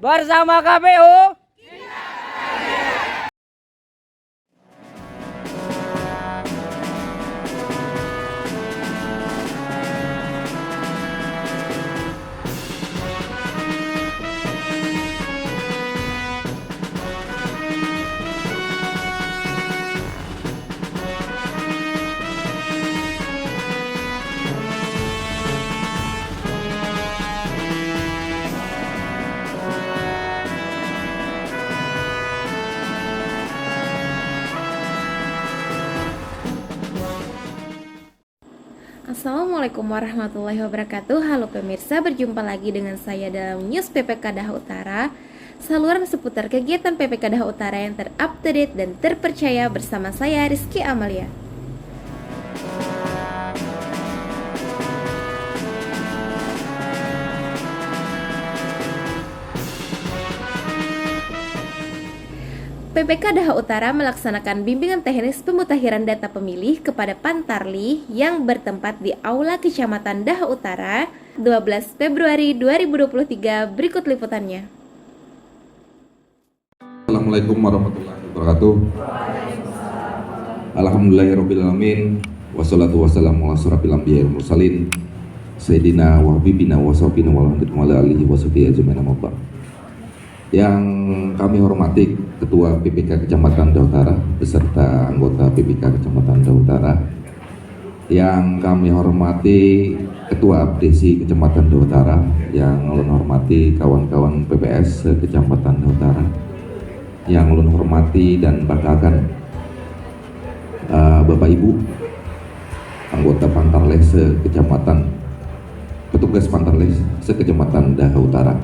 bersama KPU. Assalamualaikum warahmatullahi wabarakatuh. Halo pemirsa, berjumpa lagi dengan saya dalam News PPK Daha Utara, saluran seputar kegiatan PPK Daha Utara yang terupdate dan terpercaya bersama saya Rizky Amalia. PPK Daha Utara melaksanakan bimbingan teknis pemutakhiran data pemilih kepada Pantarlih yang bertempat di Aula Kecamatan Daha Utara 12 Februari 2023. Berikut liputannya. Assalamualaikum warahmatullahi wabarakatuh. Alhamdulillahirrabbilalamin. Wassalatu wassalamu ala asyrafil anbiya'i wal mursalin Sayyidina wa habibina wa sahbina wa alihi wa sahbihi ajmain amma ba'd. Yang kami hormati Ketua PPK Kecamatan Daha Utara beserta anggota PPK Kecamatan Daha Utara. Yang kami hormati Ketua Abdesi Kecamatan Daha Utara. Yang ulun hormati kawan-kawan PPS Kecamatan Daha Utara. Yang ulun hormati dan banggakan Bapak Ibu anggota Pantarlih sekecamatan, petugas Pantarlih sekecamatan Daha Utara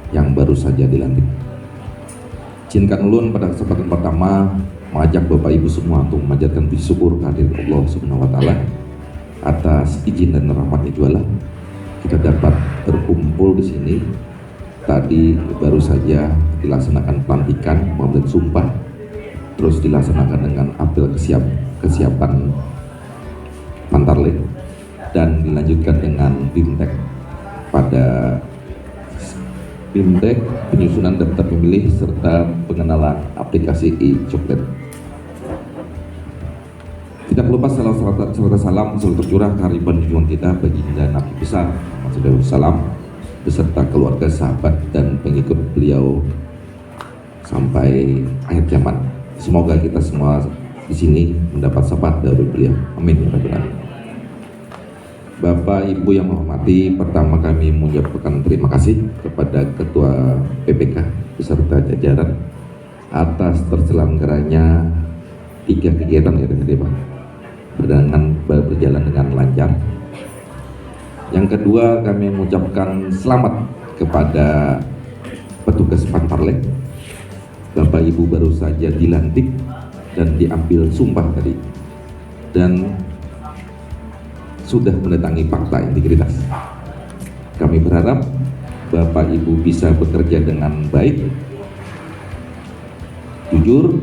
yang baru saja dilantik. Izinkan ulun pada kesempatan pertama mengajak Bapak Ibu semua untuk memanjatkan puji syukur kehadirat Allah Subhanahu wa taala atas izin dan rahmatnya jualah kita dapat berkumpul di sini. Tadi baru saja dilaksanakan pelantikan pemberian sumpah, terus dilaksanakan dengan apel kesiapan Pantarlih dan dilanjutkan dengan BIMTEK pada BIMTEK penyusunan daftar pemilih serta pengenalan aplikasi e-coklat. Tidak lupa salam tercurah kehariban junjungan kita baginda Nabi besar Muhammad SAW beserta keluarga, sahabat dan pengikut beliau sampai akhir zaman. Semoga kita semua di sini mendapat syafaat dari beliau. Amin ya rabbal alamin. Bapak Ibu yang menghormati, pertama kami mengucapkan terima kasih kepada Ketua PPK beserta jajaran atas terselenggaranya 3 kegiatan ya Pak, berjalan dengan lancar. Yang kedua, kami mengucapkan selamat kepada petugas Pantarlih. Bapak Ibu baru saja dilantik dan diambil sumpah tadi dan sudah mendatangi fakta integritas. Kami berharap Bapak Ibu bisa bekerja dengan baik, jujur,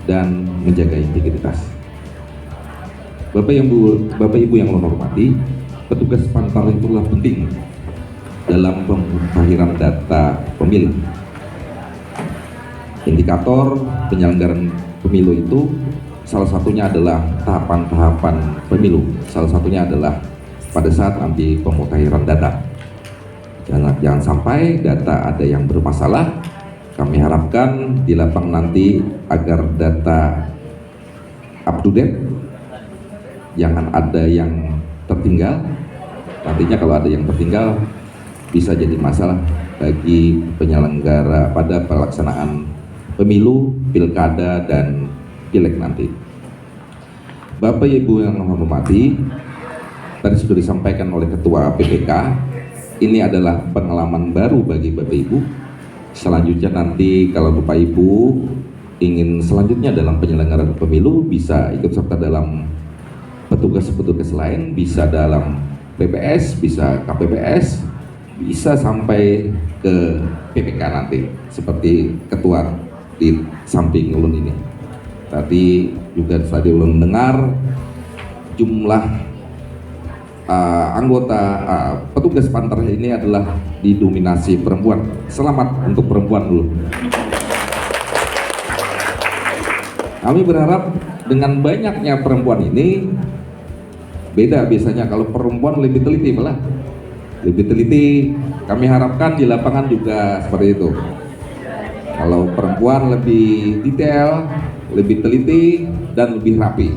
dan menjaga integritas. Bapak Ibu yang saya hormati, petugas Pantarlih itulah penting dalam pemutahiran data pemilih. Indikator penyelenggaraan pemilu itu salah satunya adalah tahapan-tahapan pemilu. Salah satunya adalah pada saat nanti pemutahiran data. Jangan sampai data ada yang bermasalah. Kami harapkan di lapangan nanti agar data up to date, jangan ada yang tertinggal. Nantinya kalau ada yang tertinggal bisa jadi masalah bagi penyelenggara pada pelaksanaan pemilu, pilkada, dan pileg nanti. Bapak Ibu yang menghormati, tadi sudah disampaikan oleh Ketua PPK, ini adalah pengalaman baru bagi Bapak Ibu. Selanjutnya nanti kalau Bapak Ibu ingin selanjutnya dalam penyelenggaraan pemilu bisa ikut serta dalam petugas-petugas lain, bisa dalam PPS, bisa KPPS, bisa sampai ke PPK nanti seperti Ketua di samping ulun ini. Tadi juga ulun mendengar jumlah anggota petugas Pantarlih ini adalah didominasi perempuan. Selamat untuk perempuan dulu. Kami berharap dengan banyaknya perempuan ini, beda biasanya kalau perempuan lebih teliti malah. Lebih teliti, kami harapkan di lapangan juga seperti itu. Kalau perempuan lebih detail, lebih teliti, dan lebih rapi.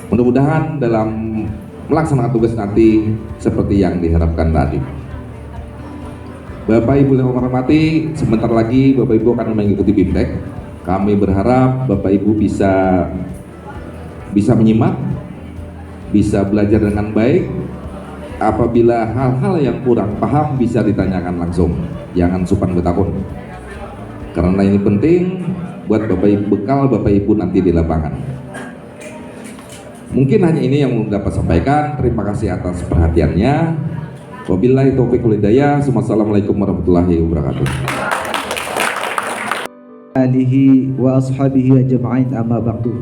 Mudah-mudahan dalam melaksanakan tugas nanti seperti yang diharapkan tadi. Bapak Ibu yang hormati, sebentar lagi Bapak Ibu akan mengikuti BIMTEK. Kami berharap Bapak Ibu bisa menyimak, bisa belajar dengan baik. Apabila hal-hal yang kurang paham bisa ditanyakan langsung, jangan sungkan bertakun. Karena ini penting buat Bapak Ibu, bekal Bapak Ibu nanti di lapangan. Mungkin hanya ini yang dapat sampaikan. Terima kasih atas perhatiannya. Wabillahi taufiq wal hidayah. Wassalamualaikum warahmatullahi wabarakatuh. Alihi wa ashabihi ajma'in, amma ba'du.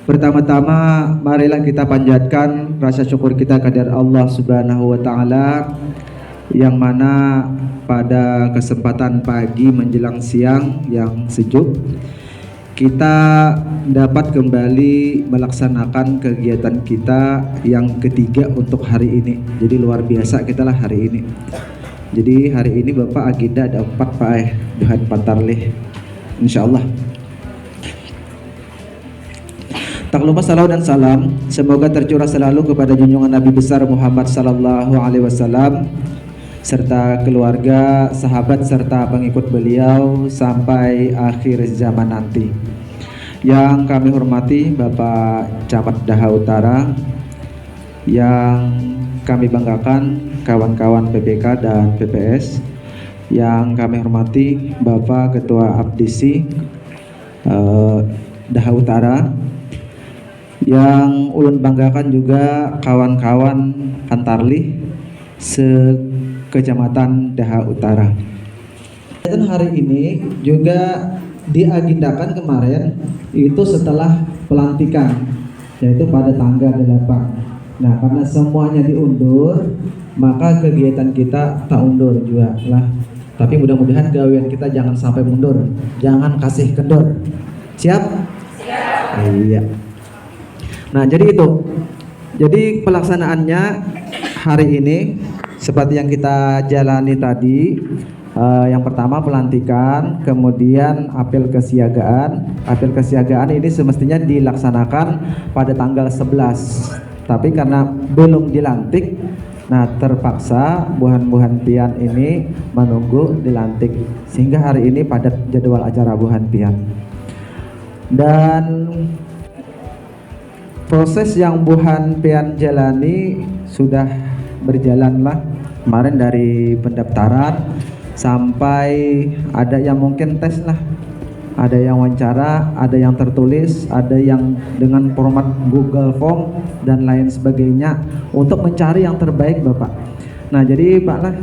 Pertama-tama marilah kita panjatkan rasa syukur kita kepada Allah Subhanahu wa taala, yang mana pada kesempatan pagi menjelang siang yang sejuk kita dapat kembali melaksanakan kegiatan kita yang ketiga untuk hari ini. Jadi luar biasa kita lah hari ini. Jadi hari ini Bapak agenda ada 4 Pak Duhan Pantarlih, insyaallah. Tak lupa salawat dan salam semoga tercurah selalu kepada junjungan Nabi besar Muhammad sallallahu alaihi wasallam serta keluarga, sahabat serta pengikut beliau sampai akhir zaman nanti. Yang kami hormati Bapak Camat Daha Utara, yang kami banggakan kawan-kawan PPK dan PPS, yang kami hormati Bapak Ketua Abdisi Daha Utara, yang ulun banggakan juga kawan-kawan Pantarlih Kecamatan Daha Utara. Dan hari ini juga diagendakan kemarin itu setelah pelantikan, yaitu pada tanggal 8. Nah, karena semuanya diundur, maka kegiatan kita tak undur juga lah. Tapi mudah-mudahan gawean kita jangan sampai mundur, jangan kasih kendor. Siap? Siap. Iya. Nah, jadi itu. Jadi pelaksanaannya hari ini seperti yang kita jalani tadi, yang pertama pelantikan, kemudian apel kesiagaan. Apel kesiagaan ini semestinya dilaksanakan pada tanggal 11, tapi karena belum dilantik, nah terpaksa buhan-buhan pian ini menunggu dilantik, sehingga hari ini padat jadwal acara buhan pian. Dan proses yang buhan pian jalani sudah berjalanlah kemarin dari pendaftaran sampai ada yang mungkin tes lah, ada yang wawancara, ada yang tertulis, ada yang dengan format Google Form dan lain sebagainya untuk mencari yang terbaik Bapak. Nah jadi Pak lah,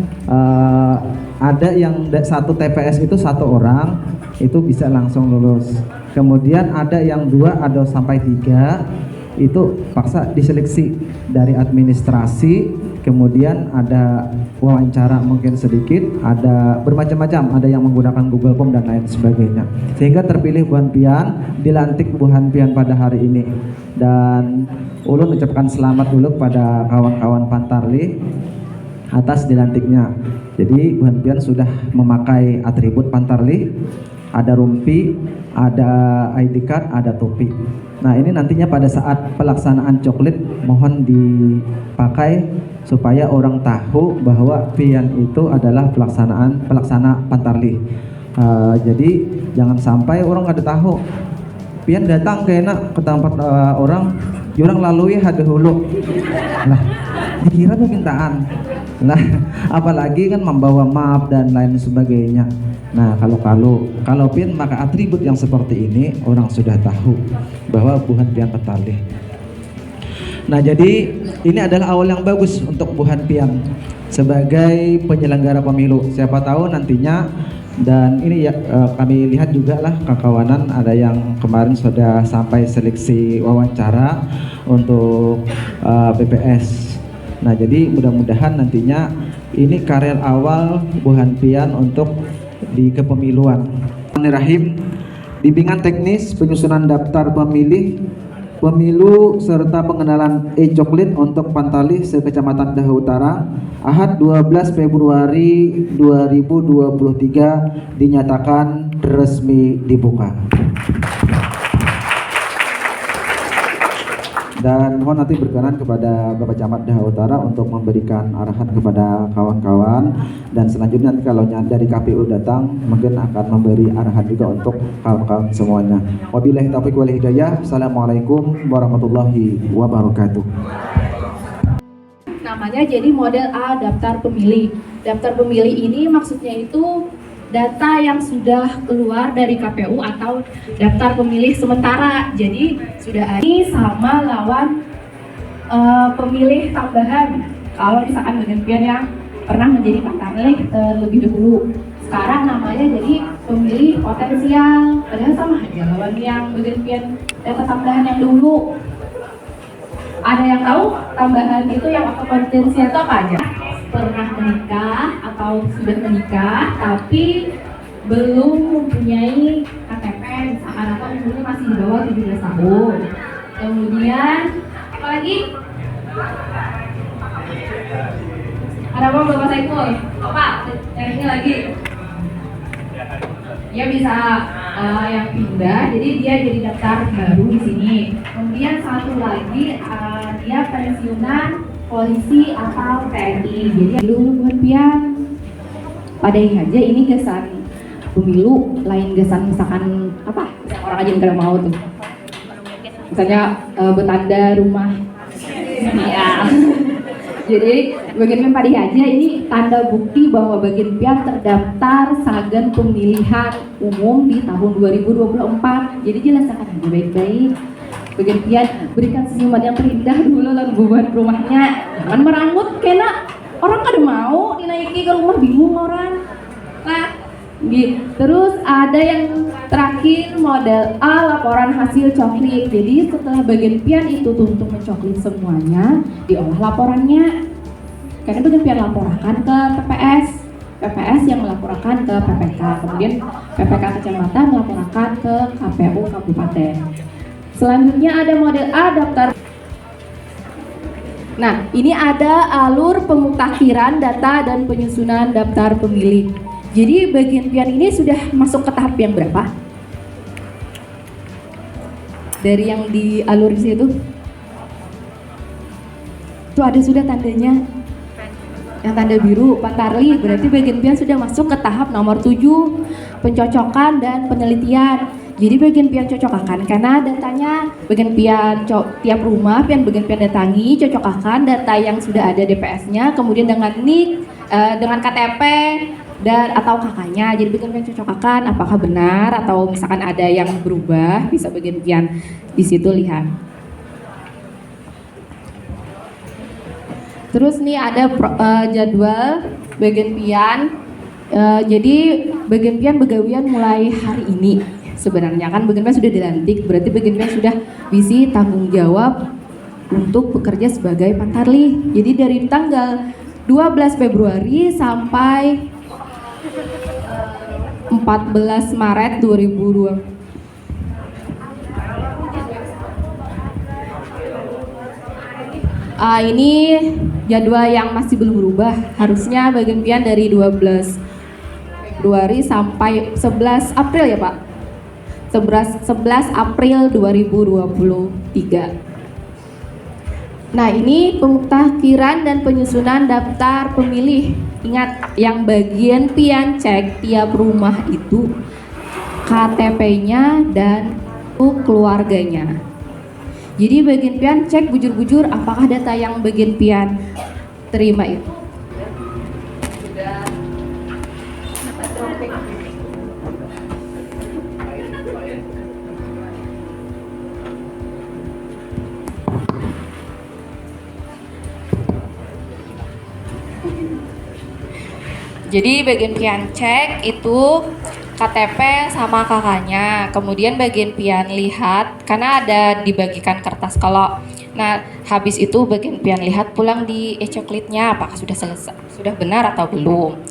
ada yang satu TPS itu 1 orang itu bisa langsung lulus, kemudian ada yang 2 ada sampai 3 itu paksa diseleksi dari administrasi, kemudian ada wawancara mungkin sedikit, ada bermacam-macam, ada yang menggunakan Google Form dan lain sebagainya, sehingga terpilih buhan pian, dilantik buhan pian pada hari ini. Dan ulun ucapkan selamat dulu pada kawan-kawan Pantarlih atas dilantiknya. Jadi buhan pian sudah memakai atribut Pantarlih, ada rumpi, ada ID card, ada topi. Nah ini nantinya pada saat pelaksanaan coklit mohon dipakai supaya orang tahu bahwa pian itu adalah pelaksana Pantarlih. Jadi jangan sampai orang ada tahu pian datang ke tempat orang, jurang lalui haga hulu. Lah dikira permintaan. Nah, apalagi kan membawa map dan lain sebagainya. Nah, kalau pian maka atribut yang seperti ini orang sudah tahu bahwa buhan pian Pantarlih. Nah, jadi ini adalah awal yang bagus untuk buhan pian sebagai penyelenggara pemilu. Siapa tahu nantinya, dan ini ya kami lihat juga lah kawanan ada yang kemarin sudah sampai seleksi wawancara untuk PPS. Nah, jadi mudah-mudahan nantinya ini karir awal Bu Hanpian untuk di kepemiluan. Bismillahirrahmanirrahim. Bimbingan teknis penyusunan daftar pemilih pemilu serta pengenalan e-coklit untuk Pantalih se-Kecamatan Daha Utara Ahad 12 Februari 2023 dinyatakan resmi dibuka. Dan mohon nanti berkenan kepada Bapak Camat Daha Utara untuk memberikan arahan kepada kawan-kawan, dan selanjutnya nanti kalau dari KPU datang mungkin akan memberi arahan juga untuk kawan-kawan semuanya. Wabillahi taufiq wal hidayah. Assalamualaikum warahmatullahi wabarakatuh. Namanya jadi model A, daftar pemilih. Daftar pemilih ini maksudnya itu data yang sudah keluar dari KPU atau daftar pemilih sementara. Jadi sudah ada sama lawan pemilih tambahan. Kalau misalkan Bagian yang pernah menjadi Pantarlih lebih dahulu, sekarang namanya jadi pemilih potensial. Padahal sama aja lawan yang Bagian data tambahan yang dulu. Ada yang tahu tambahan itu yang potensial itu apa aja? Pernah menikah atau sudah menikah tapi belum mempunyai KTP, misalkan atau umurnya masih di bawah 17 tahun. Kemudian apa lagi? Ada apa Bapak Saiful? Apa? Yang ini lagi? Ya bisa yang pindah, jadi dia jadi daftar baru di sini. Kemudian satu lagi dia pensiunan polisi atau TNI. Jadi dulu Hanpian padai aja ini gesan pemilu, lain gesan misalkan apa? Orang aja nggak mau tuh. Misalnya betanda rumah. Ya. Jadi Bagian padai aja ini tanda bukti bahwa Bagian terdaftar Sagan Pemilihan Umum di tahun 2024. Jadi jelaskan aja baik-baik. Bagian berikan senyuman yang terindah dulu lalu beban rumahnya. Jangan merangut kena orang kada mau dinaiki ke rumah, bingung orang. Nah, terus ada yang terakhir model A, laporan hasil coklit. Jadi setelah Bagian itu untuk mencoklit semuanya, diolah laporannya. Karena Bagian laporkan ke PPS yang melaporkan ke PPK, kemudian PPK Kecamatan melaporkan ke KPU Kabupaten. Selanjutnya ada model A, daftar. Nah, ini ada alur pemutakhiran data dan penyusunan daftar pemilih. Jadi Bagian ini sudah masuk ke tahap yang berapa? Dari yang di alur di situ? Tuh ada sudah tandanya. Yang tanda biru Pantarlih, berarti Bagian sudah masuk ke tahap nomor 7, pencocokan dan penelitian. Jadi Bagian cocokakan karena datanya Bagian tiap rumah Bagian datangi, cocokakan data yang sudah ada DPS-nya, kemudian dengan NIK, dengan KTP dan atau kakaknya. Jadi Bagian cocokakan apakah benar atau misalkan ada yang berubah, bisa Bagian di situ lihat. Terus nih ada jadwal Bagian jadi Bagian begawian mulai hari ini. Sebenarnya kan Bagian sudah dilantik, berarti Bagian sudah bisa tanggung jawab untuk bekerja sebagai Pantarlih. Jadi dari tanggal 12 Februari sampai 14 Maret 2020. Ini jadwal yang masih belum berubah. Harusnya Bagian dari 12 Februari sampai 11 April ya Pak. 11 April 2023. Nah, ini pemutakhiran dan penyusunan daftar pemilih. Ingat, yang Bagian cek tiap rumah itu KTP-nya dan keluarganya. Jadi Bagian cek bujur-bujur apakah data yang Bagian terima itu sudah Jadi Bagian cek itu KTP sama kakaknya, kemudian Bagian lihat karena ada dibagikan kertas kalau Nah, habis itu bagian pian lihat pulang di e-coklitnya apakah sudah selesai, sudah benar atau belum.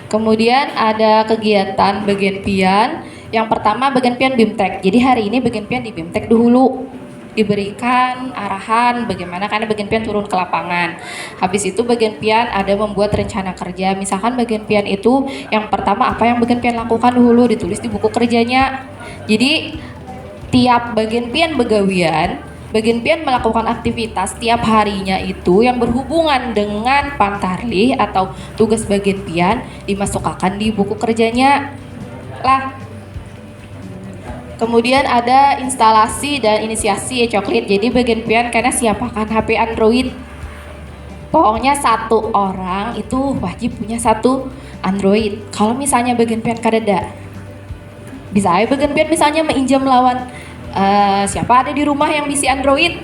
Kemudian ada kegiatan bagian pian. Yang pertama bagian pian BIMTEK. Jadi hari ini bagian pian di BIMTEK dulu. Diberikan arahan bagaimana karena bagian pian turun ke lapangan. Habis itu bagian pian ada membuat rencana kerja. Misalkan bagian pian itu yang pertama apa yang bagian pian lakukan dulu ditulis di buku kerjanya. Jadi tiap bagian pian begawian, bagian pian melakukan aktivitas tiap harinya itu yang berhubungan dengan pantarlih atau tugas bagian pian dimasukkan di buku kerjanya lah. Kemudian ada instalasi dan inisiasi e-coklit. Jadi bagian pian karena siapakan HP Android. Pokoknya satu orang itu wajib punya satu Android. Kalau misalnya bagian pian kadeda, bisa aja bagian pian misalnya menginjam lawan siapa ada di rumah yang bisa Android,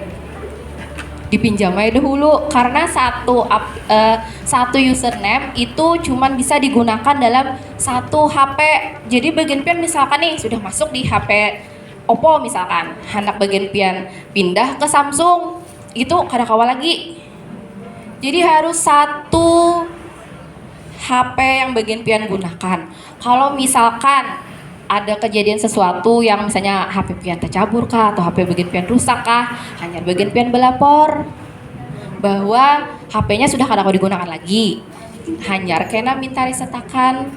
dipinjam aja dahulu karena satu username itu cuman bisa digunakan dalam satu HP. Jadi bagian pian misalkan nih sudah masuk di HP Oppo misalkan, hendak bagian pian pindah ke Samsung, itu kada kawa lagi. Jadi harus satu HP yang bagian pian gunakan. Kalau misalkan ada kejadian sesuatu yang misalnya HP pian tercabur kah atau HP bagian pian rusak kah, hanya bagian pian belapor bahwa HP-nya sudah kada digunakan lagi. Hanyar kena minta resetakan,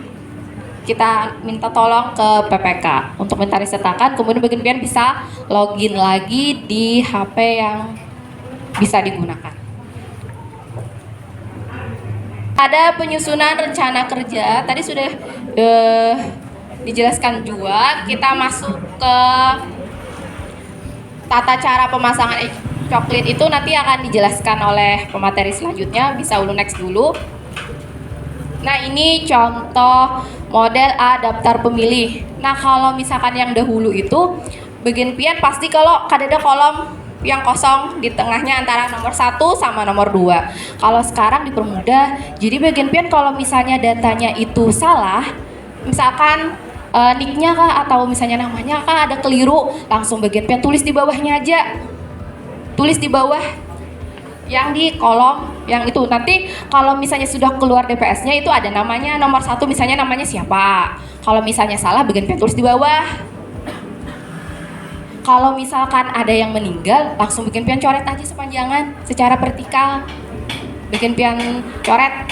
kita minta tolong ke PPK untuk minta resetakan, kemudian bagian pian bisa login lagi di HP yang bisa digunakan. Ada penyusunan rencana kerja, tadi sudah dijelaskan juga. Kita masuk ke tata cara pemasangan e-coklit itu nanti akan dijelaskan oleh pemateri selanjutnya, bisa ulu next dulu. Nah ini contoh model A daftar pemilih. Nah kalau misalkan yang dahulu itu bagian pian pasti kalau kadada kolom yang kosong di tengahnya antara nomor 1 sama nomor 2. Kalau sekarang dipermudah, jadi bagian pian kalau misalnya datanya itu salah, misalkan nicknya kah atau misalnya namanya kah ada keliru, langsung bagian pian tulis di bawahnya aja, tulis di bawah yang di kolom yang itu. Nanti kalau misalnya sudah keluar DPS-nya itu ada namanya nomor 1, misalnya namanya siapa. Kalau misalnya salah bagian pian tulis di bawah. Kalau misalkan ada yang meninggal, langsung bagian pian coret aja sepanjangan secara vertikal, bagian pian coret.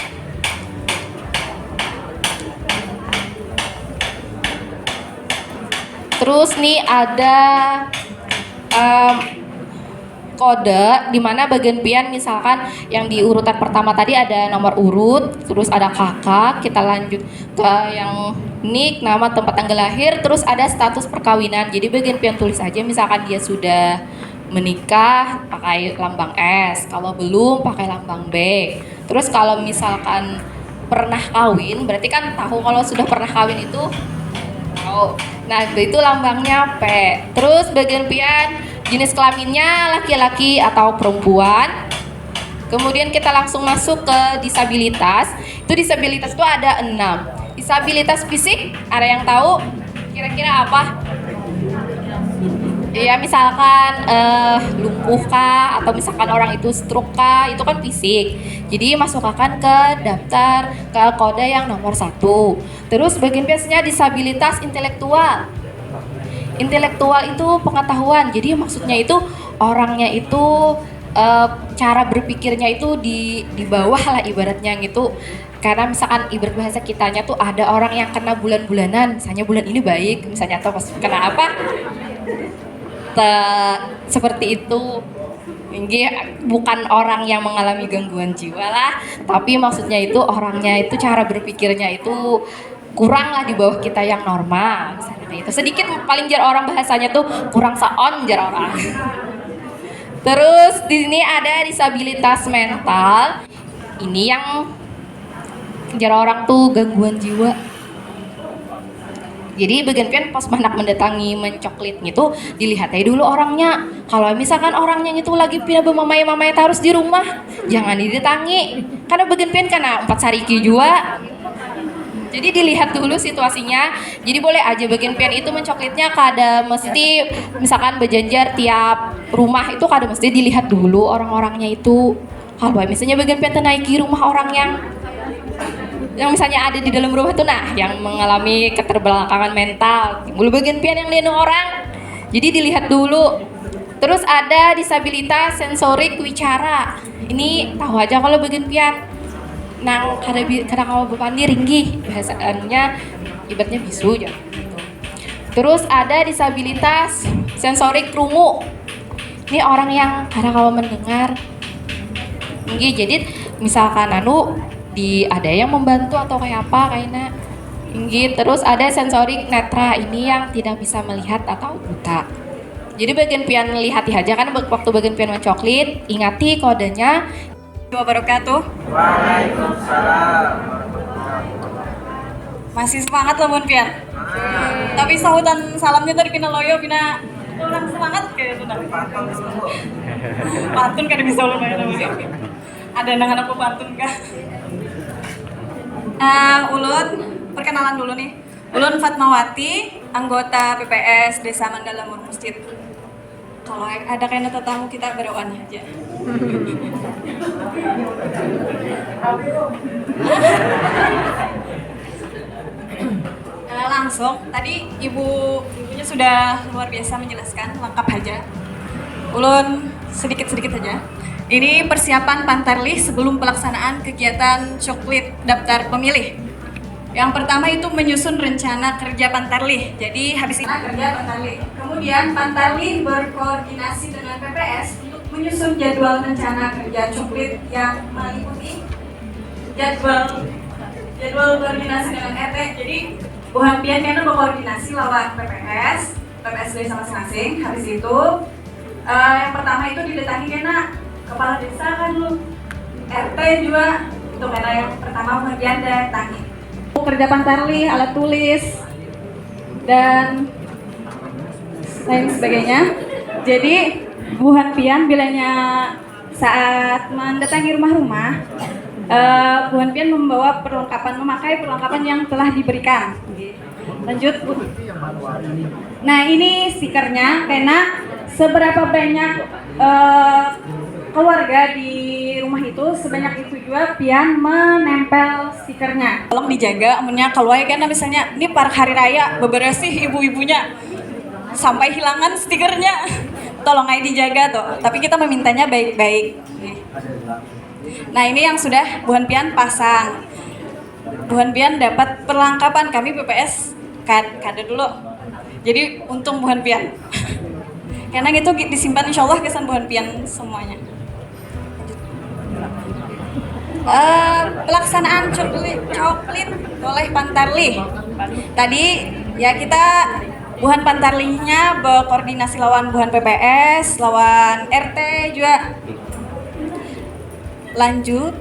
Terus nih ada kode di mana bagian pian misalkan yang di urutan pertama tadi ada nomor urut, terus ada kakak, kita lanjut ke yang nik, nama, tempat tanggal lahir, terus ada status perkawinan. Jadi bagian pian tulis aja misalkan dia sudah menikah pakai lambang S, kalau belum pakai lambang B. Terus kalau misalkan pernah kawin, berarti kan tahu kalau sudah pernah kawin itu tahu. Nah itu lambangnya P. Terus bagian pian jenis kelaminnya laki-laki atau perempuan. Kemudian kita langsung masuk ke disabilitas. Itu disabilitas itu ada 6. Disabilitas fisik, ada yang tahu kira-kira apa? Ya misalkan lumpuh kah, atau misalkan orang itu stroke kah, itu kan fisik. Jadi masukkan ke daftar ke kode yang nomor 1. Terus bagian biasanya disabilitas intelektual. Intelektual itu pengetahuan. Jadi maksudnya itu orangnya itu cara berpikirnya itu di bawah lah ibaratnya gitu. Karena misalkan ibarat bahasa kitanya tuh ada orang yang kena bulan-bulanan, misalnya bulan ini baik, misalnya atau pas kena apa seperti itu. Ini bukan orang yang mengalami gangguan jiwa lah, tapi maksudnya itu orangnya itu cara berpikirnya itu kurang lah di bawah kita yang normal, misalnya itu sedikit paling jar orang bahasanya tuh kurang saon jar orang. Terus di sini ada disabilitas mental, ini yang jar orang tuh gangguan jiwa. Jadi bagian pian pas hendak mendatangi mencoklit gitu dilihat aja dulu orangnya. Kalau misalkan orangnya itu lagi pindah bermamai-mamai harus di rumah, jangan didatangi. Karena bagian pian karena 4 sariki juga. Jadi dilihat dulu situasinya. Jadi boleh aja bagian pian itu mencoklitnya kada mesti misalkan berjanjar tiap rumah itu kada mesti dilihat dulu orang-orangnya itu. Kalau misalnya bagian pian naiki rumah orang yang misalnya ada di dalam rumah tuh yang mengalami keterbelakangan mental, mulu bagian pian yang lindung orang. Jadi dilihat dulu. Terus ada disabilitas sensorik wicara. Ini tahu aja kalau bagian pian. Nang kada kawa bepandi ringgi bahasa anunya ibaratnya bisu aja gitu. Terus ada disabilitas sensorik krungu. Ini orang yang kada kawa mendengar. Ringgi jadi misalkan ada yang membantu atau kayak apa kayaknya. Ringgi. Terus ada sensorik netra, ini yang tidak bisa melihat atau buta. Jadi bagian pian lihat aja kan waktu bagian pian mencoklit, ingati kodenya. Wabarakatuh. Waalaikumsalam. Masih semangat lah Bun Pian. Tapi sahutan salamnya tadi pina loyo pina orang semangat kayak itu nah. Pantun kada bisa ulun namanya. Ada anak aku pantun kah? Ulun perkenalan dulu nih. Ulun Fatmawati, anggota PPS Desa Mandala Mur Masjid. Kalau ada kayaknya tetamu kita berdoaan aja. Langsung tadi ibunya sudah luar biasa menjelaskan lengkap aja. Ulun sedikit aja. Ini persiapan Pantarlih sebelum pelaksanaan kegiatan coklit daftar pemilih. Yang pertama itu menyusun rencana kerja Pantarlih. Jadi habis ini kerja Pantarlih. Kemudian Pantarlih berkoordinasi dengan PPS untuk menyusun jadwal rencana kerja coklit yang meliputi jadwal koordinasi dengan RT. Jadi buhan pian karena berkoordinasi lewat PPS desa masing-masing. Habis itu yang pertama itu didatangi karena kepala desa kan dulu, RT juga itu karena yang pertama buhan pian datangi. Kerja Pantarlih, alat tulis dan lain sebagainya. Jadi buhan pian bilanya saat mendatangi rumah-rumah, buhan pian memakai perlengkapan yang telah diberikan. Lanjut Bu. Nah ini stikernya, karena seberapa banyak keluarga di rumah itu, sebanyak itu juga pian menempel stikernya. Tolong dijaga, amunnya kalau kan misalnya ini par hari raya beberesih ibu-ibunya sampai hilangan stikernya, tolong aja dijaga tuh. Tapi kita memintanya baik-baik. Nah ini yang sudah buhan pian pasang. Buhan pian dapat perlengkapan, kami PPS kada dulu. Jadi untung buhan pian. Karena itu disimpan insya Allah kesan buhan pian semuanya. Pelaksanaan coklit oleh Pantarlih. Tadi ya kita buhan Pantarlihnya berkoordinasi lawan buhan PPS, lawan RT juga. Lanjut.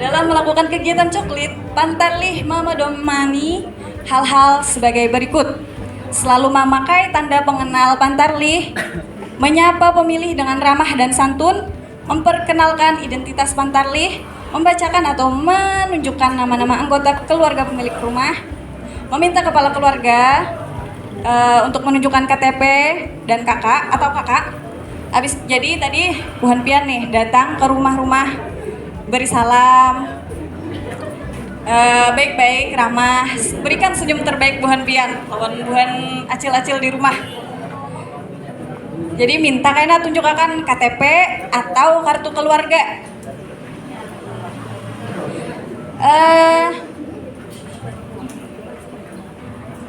Dalam melakukan kegiatan coklit, Pantarlih memedomani hal-hal sebagai berikut. Selalu memakai tanda pengenal Pantarlih, menyapa pemilih dengan ramah dan santun, memperkenalkan identitas Pantarlih, membacakan atau menunjukkan nama-nama anggota keluarga pemilik rumah, meminta kepala keluarga untuk menunjukkan KTP dan kakak. Jadi tadi buhan pian nih datang ke rumah-rumah, beri salam, baik-baik, ramah, berikan senyum terbaik buhan pian lawan buhan acil-acil di rumah. Jadi minta kayaknya tunjukkan KTP atau kartu keluarga.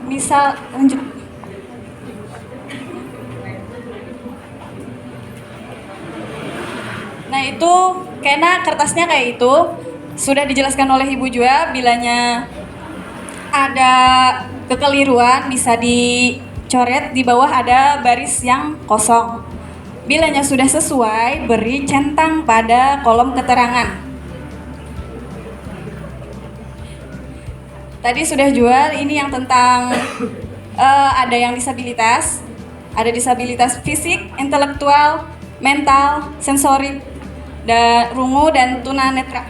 Misal lanjut. Nah itu kayaknya kertasnya kayak itu sudah dijelaskan oleh ibu juga, bilanya ada kekeliruan bisa dicoret, di bawah ada baris yang kosong. Bilanya sudah sesuai, beri centang pada kolom keterangan. Tadi sudah jual ini yang tentang ada yang disabilitas, ada disabilitas fisik, intelektual, mental, sensorik, dan rungu dan tunanetra.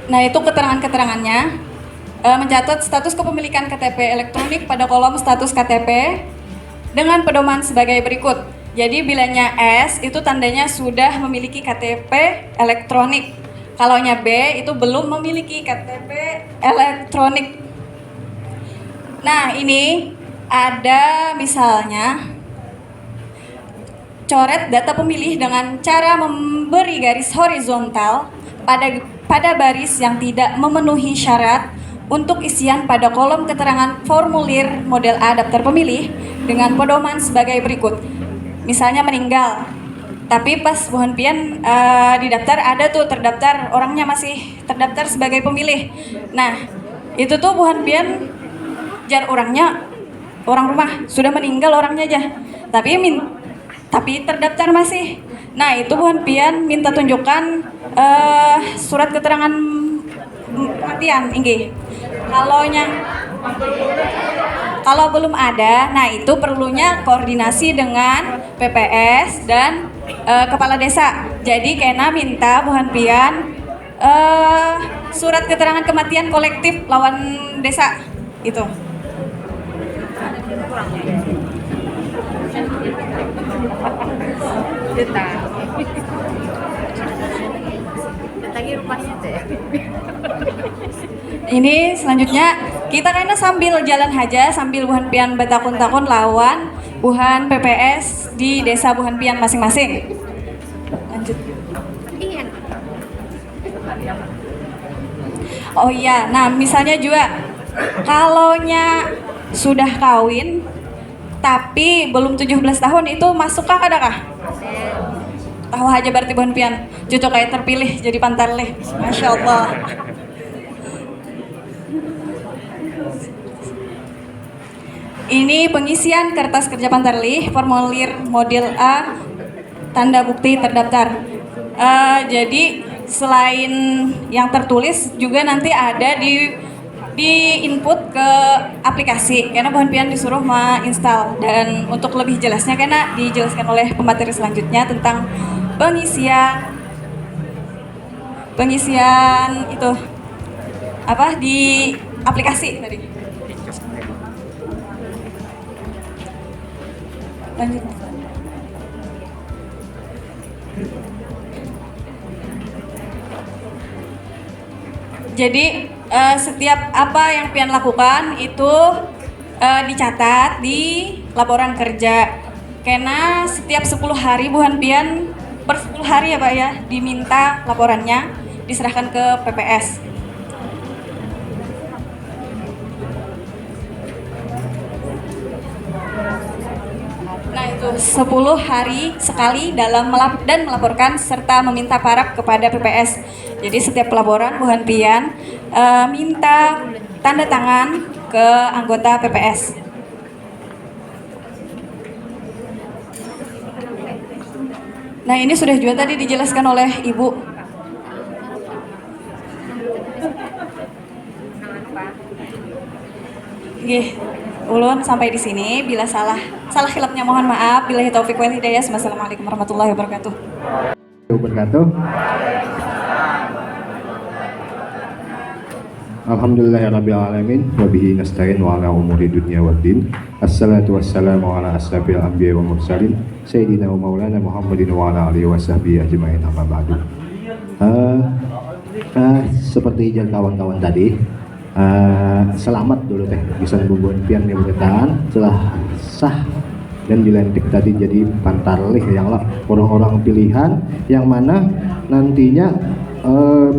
Nah, itu keterangan-keterangannya. Mencatat status kepemilikan KTP elektronik pada kolom status KTP dengan pedoman sebagai berikut. Jadi bilanya S itu tandanya sudah memiliki KTP elektronik. Kalaunya B itu belum memiliki KTP elektronik. Nah, ini ada misalnya coret data pemilih dengan cara memberi garis horizontal pada baris yang tidak memenuhi syarat untuk isian pada kolom keterangan formulir model A daftar pemilih dengan pedoman sebagai berikut. Misalnya meninggal, tapi pas Bu Hanpian di daftar ada tuh terdaftar, orangnya masih terdaftar sebagai pemilih. Nah, itu tuh Bu Hanpian jar orangnya, orang rumah sudah meninggal orangnya aja, tapi terdaftar masih. Nah, itu Bu Hanpian minta tunjukkan surat keterangan kematian, inggih. Kalau belum ada, nah itu perlunya koordinasi dengan PPS dan kepala desa. Jadi kena minta Bu Hanpian surat keterangan kematian kolektif lawan desa itu. Ini selanjutnya kita kayaknya sambil jalan aja, sambil Bu Hanpian bertakun-takun lawan Buhan PPS di desa Bu Hanpian masing-masing. Lanjut. Oh iya, nah misalnya juga kalaunya sudah kawin tapi belum 17 tahun itu masukkah adakah? Tahu aja berarti Bu Hanpian, cocok kayak terpilih jadi pantarlih. Masya Allah. Ini pengisian kertas kerja pantarlih, formulir model A, tanda bukti terdaftar. Jadi selain yang tertulis juga nanti ada di input ke aplikasi, karena Bu Hanpian disuruh menginstal. Dan untuk lebih jelasnya karena dijelaskan oleh pemateri selanjutnya tentang pengisian itu apa di aplikasi tadi. Lanjut. Jadi setiap apa yang Pian lakukan itu dicatat di laporan kerja. Karena setiap 10 hari Bu Hanpian per 10 hari ya Pak ya diminta laporannya diserahkan ke PPS. Nah itu 10 hari sekali dalam dan melaporkan serta meminta paraf kepada PPS. Jadi setiap pelaporan Bu Hanpian minta tanda tangan ke anggota PPS. Nah ini sudah juga tadi dijelaskan oleh Ibu. Oke, ulun sampai di sini. Bila salah khilafnya mohon maaf. Billahi taufiq wal hidayah. Wassalamualaikum warahmatullahi wabarakatuh. Alhamdulillahirabbil alamin wa bihi nasta'in wa ala umuri dunya waddin. Assalatu wassalamu ala asrafil anbiya'i wa mursalin sayyidina wa maulana Muhammadin wa ala alihi washabbihi ajmain amma ba'du. Seperti kawan-kawan tadi, selamat dulu teh bisa Bu Hanpian yang bertahan telah sah dan dilantik tadi jadi pantarlih yang lah orang-orang pilihan yang mana nantinya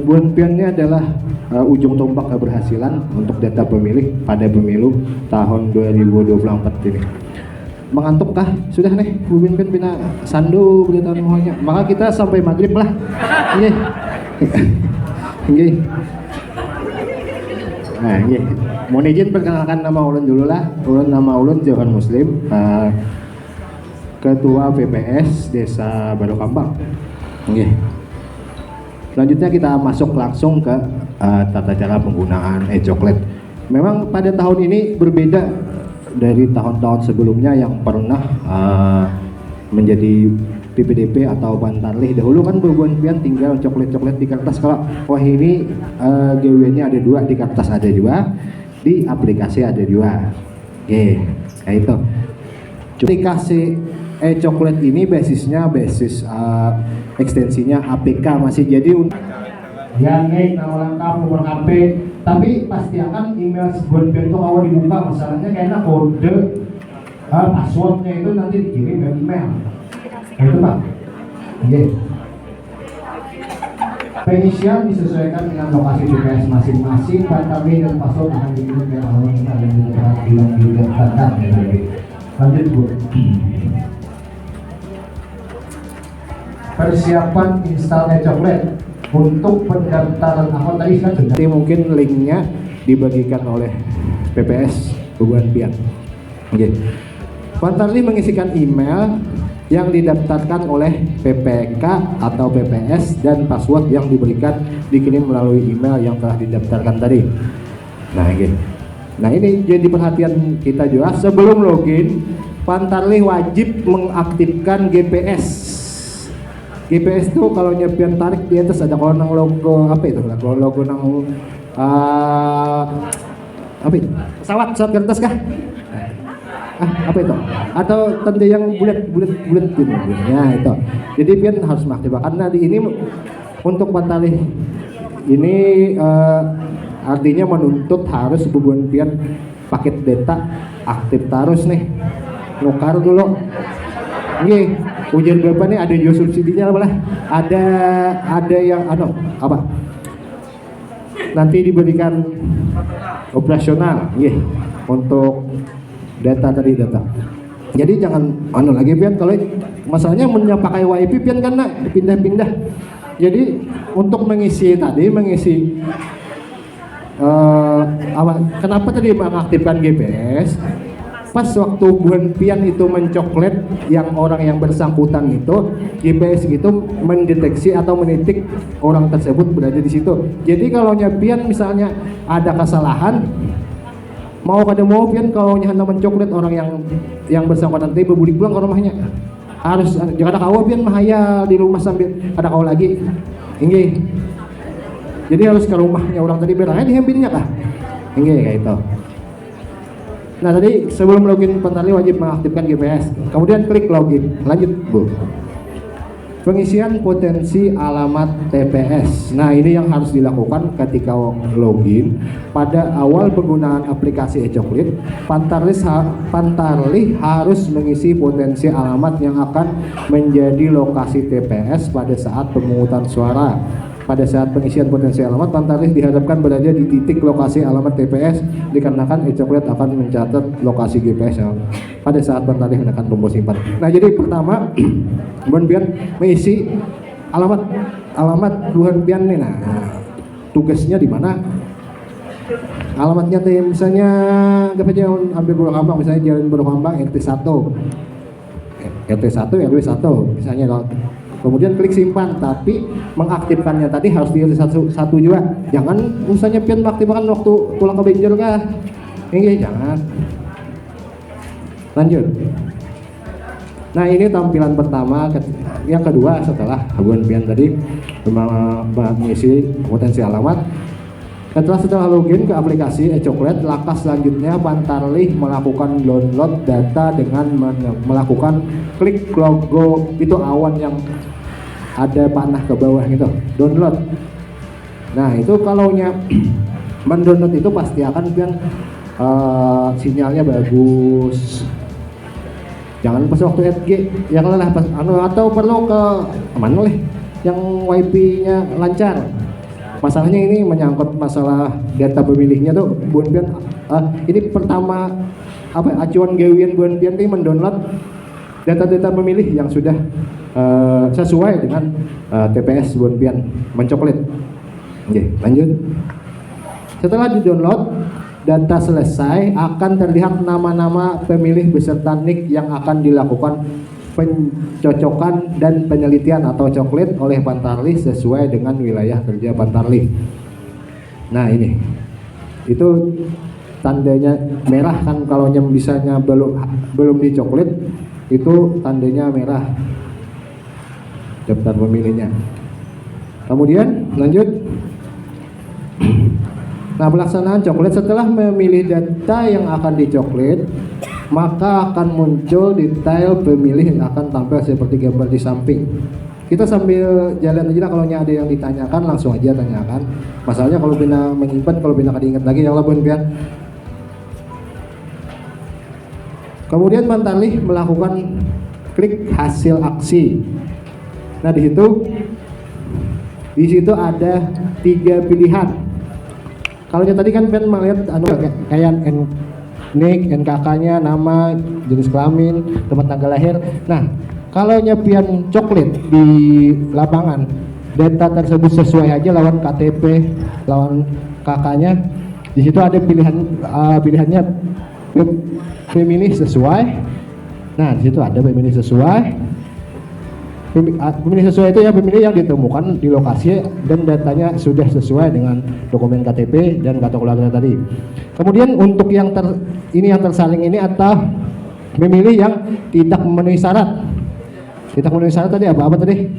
Bu Hanpian ini adalah ujung tombak keberhasilan untuk data pemilih pada pemilu tahun 2024 ini. Mengantukkah? Sudah nih Bu Hanpian bina sandu berita semuanya. Maka kita sampai maghrib lah. Nggih. Nggih. Nah, nggih. Mohon izin perkenalkan nama ulun dulu lah. Nama ulun Johan Muslim, Ketua PPS Desa Baru Kambang. Nggih. Selanjutnya kita masuk langsung ke tata cara penggunaan e-coklat. Memang pada tahun ini berbeda dari tahun-tahun sebelumnya yang pernah menjadi PPDP atau Pantarlih. Dahulu kan bubuan pian tinggal coklat-coklat di kertas. Kalau wah ini GW-nya ada 2, di kertas ada 2, di aplikasi ada 2. Oke, kayak itu. Aplikasi e-coklat ini basis ekstensinya APK masih, jadi yang nama lengkap, nomor HP, tapi pasti akan email sebuah itu awal dibuka. Masalahnya kayaknya kode passwordnya itu nanti dikirim ke email. Itu Pak. Iya. Pengisian disesuaikan dengan lokasi GPS masing-masing. Pantarlih dan password akan dikirim ke alamat yang telah didaftarkan. Lanjut Bu. Persiapan install e-coklat untuk pendaftaran akun tadi kan sudah. Nanti mungkin linknya dibagikan oleh PPS Bubuan Pian. Oke. Pantarlih mengisikan email yang didaftarkan oleh PPK atau PPS dan password yang diberikan dikirim melalui email yang telah didaftarkan tadi. Nah, oke. Nah, ini jadi perhatian kita juga, sebelum login Pantarlih wajib mengaktifkan GPS. GPS itu kalau nyepian tarik di atas ada kalau nang logo apa itu? Kalau logo nang apa itu? Pesawat kertas kah? Apa itu? Atau tanda yang bulat gitu. Ya itu. Jadi pian harus mengaktifkan karena di ini untuk Pantarlih ini artinya menuntut harus bubuan pian paket data aktif terus nih. Nukar dulu. Nggih, ujian berapa nih ada juga subsidinya lah. Ada yang apa? Nanti diberikan operasional, nggih, untuk data. Jadi jangan lagi pian kalau masalahnya pakai WiFi pian kan pindah-pindah. Jadi untuk mengisi kenapa tadi mengaktifkan GPS? Pas waktu buan pian itu mencoklat yang orang yang bersangkutan itu, GPS itu mendeteksi atau menitik orang tersebut berada di situ. Jadi kalau pian misalnya ada kesalahan, mau pian kalau hendak mencoklat orang yang bersangkutan tadi berbulik pulang ke rumahnya, harus jangan ada kau pian mahaya di rumah sambil ada kau lagi, inggih. Jadi harus ke rumahnya orang tadi berangnya dihempinnya kah, inggih kayak itu. Nah tadi sebelum login Pantarlih wajib mengaktifkan GPS, kemudian klik login. Lanjut Bu. Pengisian potensi alamat TPS. Nah ini yang harus dilakukan ketika login. Pada awal penggunaan aplikasi e-coklat, Pantarlih harus mengisi potensi alamat yang akan menjadi lokasi TPS pada saat pemungutan suara. Pada saat pengisian potensi alamat, Pantarlih diharapkan berada di titik lokasi alamat TPS dikarenakan e-coklat akan mencatat lokasi GPS pada saat Pantarlih menekan tombol simpan. Nah jadi pertama buan pian mengisi alamat buan pian nih. Nah tugasnya di mana? Alamatnya teh misalnya ambil Burukambang, misalnya Jalan Burukambang RT 1 RW 1 misalnya. Kemudian klik simpan, tapi mengaktifkannya tadi harus di satu juga. Jangan misalnya pian mengaktifkan waktu pulang ke Benjol kah? Ini jangan. Lanjut. Nah ini tampilan pertama. Yang kedua setelah buan pian tadi mengisi potensi alamat. Setelah login ke aplikasi e-coklat, langkah selanjutnya Pantarlih melakukan download data dengan melakukan klik logo itu awan yang ada panah ke bawah gitu, download. Nah itu kalau mendownload itu pasti akan pian sinyalnya bagus. Jangan pas waktu FG ya kalau lah pas atau perlu ke mana leh yang WiFi-nya lancar. Masalahnya ini menyangkut masalah data pemilihnya tuh buan pian ini pertama acuan gawian buan pian ini mendownload data-data pemilih yang sudah sesuai dengan TPS buan pian mencoklat. Oke, lanjut. Setelah di-download data selesai, akan terlihat nama-nama pemilih beserta NIK yang akan dilakukan pencocokan dan penelitian atau coklat oleh Pantarlih sesuai dengan wilayah kerja Pantarlih. Nah ini itu tandanya merah kan kalau misalnya belum dicoklat, itu tandanya merah daftar pemilihnya. Kemudian lanjut. Nah, pelaksanaan coklat setelah memilih data yang akan dicoklat, maka akan muncul detail pemilih yang akan tampil seperti gambar di samping. Kita sambil jalan aja lah, kalau ada yang ditanyakan langsung aja tanyakan. Masalahnya kalau bina menyimpan, kalau bina kada ingat lagi ya Allah pun pian. Kemudian Pantarlih melakukan klik hasil aksi. Nah, di situ ada 3 pilihan. Kalau yang tadi kan Ben melihat kayak nik, NKK-nya, nama, jenis kelamin, tempat tanggal lahir. Nah, kalau nyepian coklat di lapangan, data tersebut sesuai aja lawan KTP, lawan KK-nya. Di situ ada pilihannya pemilih sesuai. Nah, di situ ada pemilih sesuai. Pemilih sesuai itu ya pemilih yang ditemukan di lokasi dan datanya sudah sesuai dengan dokumen KTP dan kartu keluarga tadi. Kemudian untuk yang tersaling ini atau pemilih yang tidak memenuhi syarat. Tidak memenuhi syarat tadi apa tadi?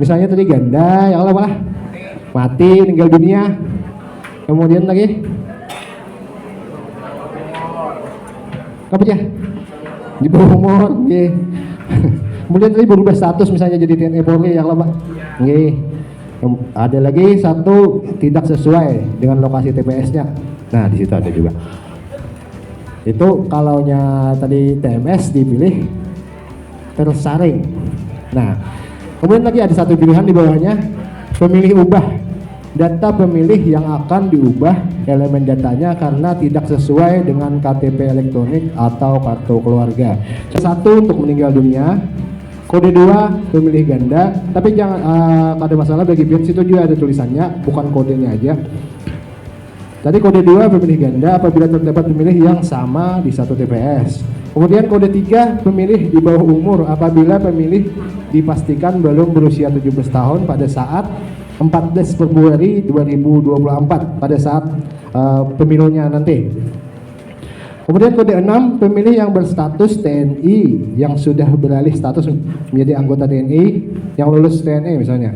Misalnya tadi ganda, yang apa lah? Mati, meninggal dunia. Kemudian lagi apa aja? Di bawah umur, yeah. Kemudian tadi berubah status misalnya jadi TNI Polri yang lama. Nggih. Ada lagi satu tidak sesuai dengan lokasi TPS-nya. Nah, di situ ada juga. Itu kalaunya tadi TMS dipilih tersaring. Nah, kemudian lagi ada satu pilihan di bawahnya, pemilih ubah. Data pemilih yang akan diubah elemen datanya karena tidak sesuai dengan KTP elektronik atau kartu keluarga. Satu untuk meninggal dunia, kode 2 pemilih ganda, tapi jangan ada masalah bagi pihak situ juga ada tulisannya, bukan kodenya aja. Tadi kode 2 pemilih ganda apabila terdapat pemilih yang sama di satu TPS. Kemudian kode 3 pemilih di bawah umur apabila pemilih dipastikan belum berusia 17 tahun pada saat 14 Februari 2024 pada saat pemilunya nanti. Kemudian kode 6 pemilih yang berstatus TNI yang sudah beralih status menjadi anggota TNI yang lulus TNI misalnya.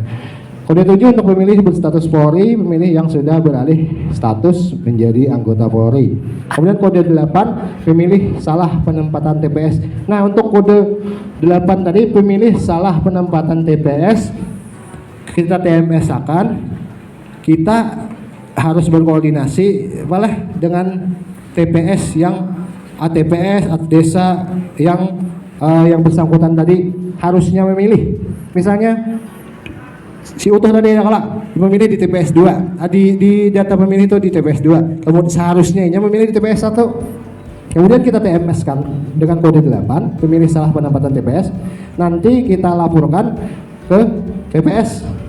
Kode 7 untuk pemilih berstatus Polri, pemilih yang sudah beralih status menjadi anggota Polri. Kemudian kode 8 pemilih salah penempatan TPS. Nah, untuk kode 8 tadi pemilih salah penempatan TPS kita TMS akan kita harus berkoordinasi malah dengan TPS yang ATPS desa yang bersangkutan tadi harusnya memilih. Misalnya si utuh tadi ya kalau memilih di TPS 2, di data pemilih itu di TPS 2. Kemudian seharusnya memilih di TPS 1. Kemudian kita TMS kan dengan kode 8 pemilih salah penempatan TPS. Nanti kita laporkan ke TPS.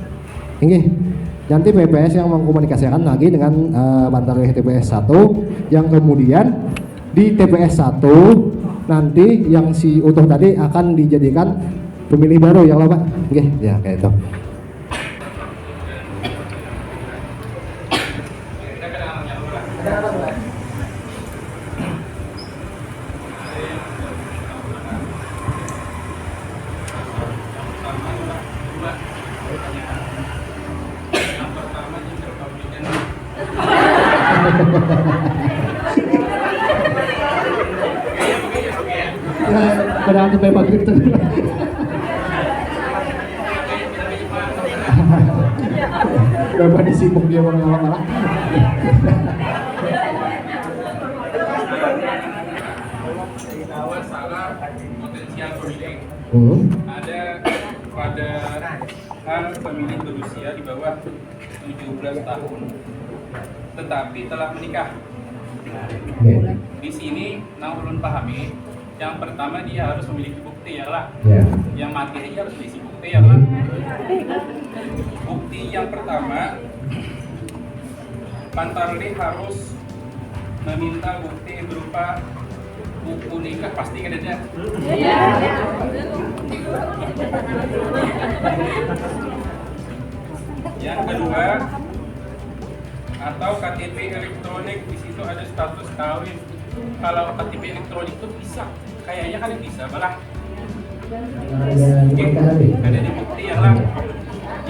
Ini nanti PPS yang mengkomunikasikan lagi dengan Pantarlih TPS 1 yang kemudian di TPS 1 nanti yang si utuh tadi akan dijadikan pemilih baru yang lama. Oke, ya kayak itu. Padahal sampai maghrib tuh. Bapak disibuk dia malah. Masalah potensial pemilih ada pada hal pemilih berusia di bawah 17 tahun tetapi telah menikah. Di sini nah ulun pahami yang pertama dia harus memiliki bukti ya lah. Yang mati aja harus diisi bukti ya lah. Bukti yang pertama Pantarlih harus meminta bukti berupa buku nikah pasti kan ada. Yang kedua atau KTP elektronik di situ ada status kawin kalau KTP elektronik itu bisa, kayaknya kan bisa malah. Oke, ada di bukti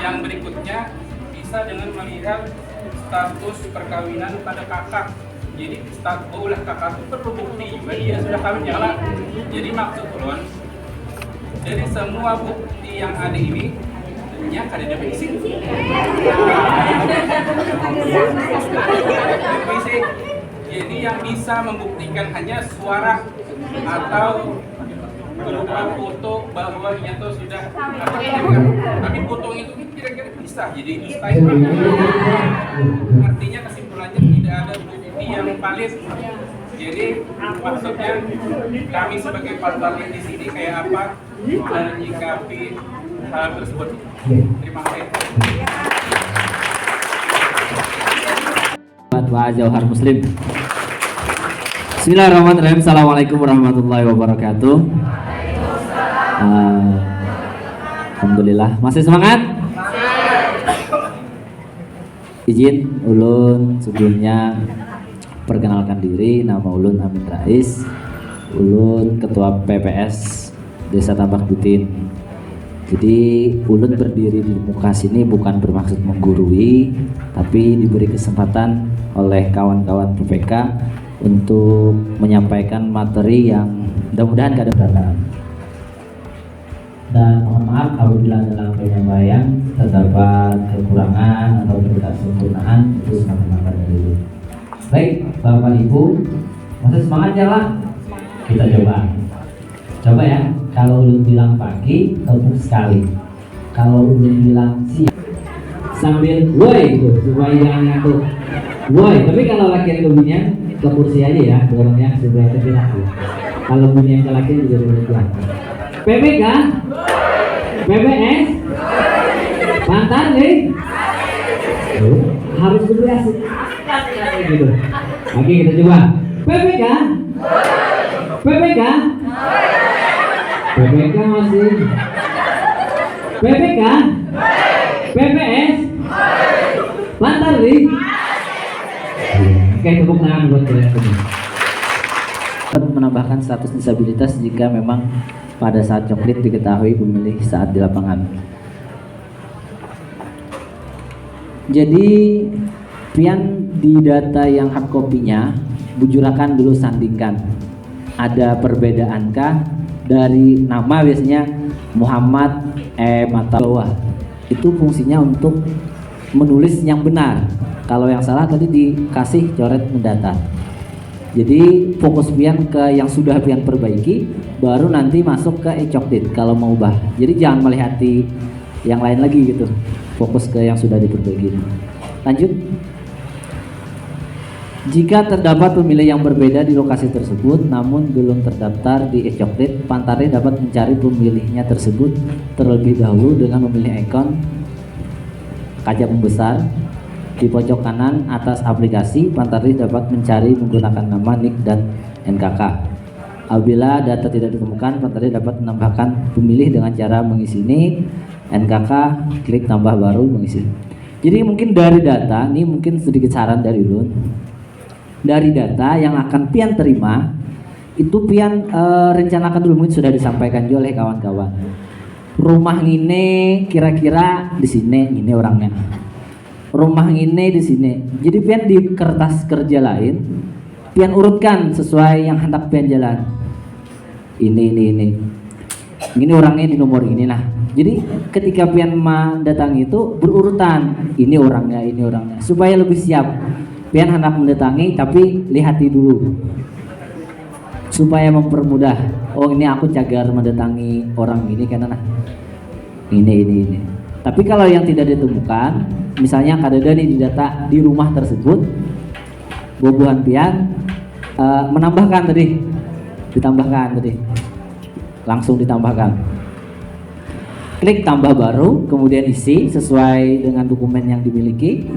yang berikutnya bisa dengan melihat status perkawinan pada kakak. Jadi ulah kakak itu perlu bukti juga dia sudah kawin ya lah. Jadi maksud ulun dari semua bukti yang ada ini ya ada definisi. Jadi yang bisa membuktikan hanya suara atau berupa foto bahwa ia tuh sudah tapi foto itu kira-kira bisa jadi mustahil. Artinya kesimpulannya tidak ada bukti yang valid. Jadi maksudnya kami sebagai partner di sini kayak apa menyikapi hal tersebut. Terima kasih. Fatwa Jauhar Muslim. Bismillahirrahmanirrahim. Assalamualaikum warahmatullahi wabarakatuh. Alhamdulillah. Masih semangat? Izin ulun sebelumnya perkenalkan diri. Nama ulun Amin Rais. Ulun Ketua PPS Desa Tambak Butin. Jadi ulun berdiri di muka sini bukan bermaksud menggurui, tapi diberi kesempatan oleh kawan-kawan PPK untuk menyampaikan materi yang mudah-mudahan kada datang. Dan mohon maaf apabila dalam penyampaian terdapat kekurangan atau ketidaksempurnaan, itu semata-mata dari dulu. Baik, Bapak Ibu, masih semangat ya lah? Kita coba ya. Kalau ulun bilang pagi, tepuk sekali. Kalau ulun bilang siang, sambil woi itu supaya jangan ngantuk. Woi, tapi kalau laki bunyian ke kursi aja ya, dorongnya supaya tergerak. Kalau bunyian ke laki juga boleh kuat. PPK, PPS, pantar nih, harus berbiasa. Gitu. Oke, kita coba. PPK, PPK, PPK masih, PPK, PPS, pantar nih. Oke, tepuk tangan buat kalian semua. Menambahkan status disabilitas jika memang pada saat coklit diketahui pemilih saat di lapangan. Jadi pian di data yang hard copy-nya bujurakan dulu sandingkan. Ada perbedaankah dari nama biasanya Muhammad mata bawah. Itu fungsinya untuk menulis yang benar. Kalau yang salah tadi dikasih coret mendatar. Jadi fokus pian ke yang sudah pian perbaiki, baru nanti masuk ke e-coklit kalau mau ubah. Jadi jangan melihati yang lain lagi gitu. Fokus ke yang sudah diperbaiki. Lanjut. Jika terdapat pemilih yang berbeda di lokasi tersebut namun belum terdaftar di e-coklit, Pantare dapat mencari pemilihnya tersebut terlebih dahulu dengan memilih ikon kaca pembesar. Di pojok kanan atas aplikasi, Pantare dapat mencari menggunakan nama, NIK, dan NKK. Apabila data tidak ditemukan, Pantare dapat menambahkan pemilih dengan cara mengisi NIK, NKK, klik tambah baru, mengisi. Jadi mungkin dari data, ini mungkin sedikit saran dari ulun. Dari data yang akan pian terima, itu pian rencanakan dulu, mungkin sudah disampaikan juga oleh kawan-kawan. Rumah ini kira-kira di sini, ini orangnya. Rumah ini di sini. Jadi pian di kertas kerja lain, pian urutkan sesuai yang hendak pian jalan. Ini orangnya di nomor ini lah. Jadi ketika pian mendatangi itu berurutan. Ini orangnya. Supaya lebih siap. Pian hendak mendatangi tapi lihati dulu. Supaya mempermudah. Oh ini aku cagar mendatangi orang ini karena ini. Tapi kalau yang tidak ditemukan, misalnya kadada nih di data di rumah tersebut, bobohan pian menambahkan tadi, langsung ditambahkan. Klik tambah baru, kemudian isi sesuai dengan dokumen yang dimiliki,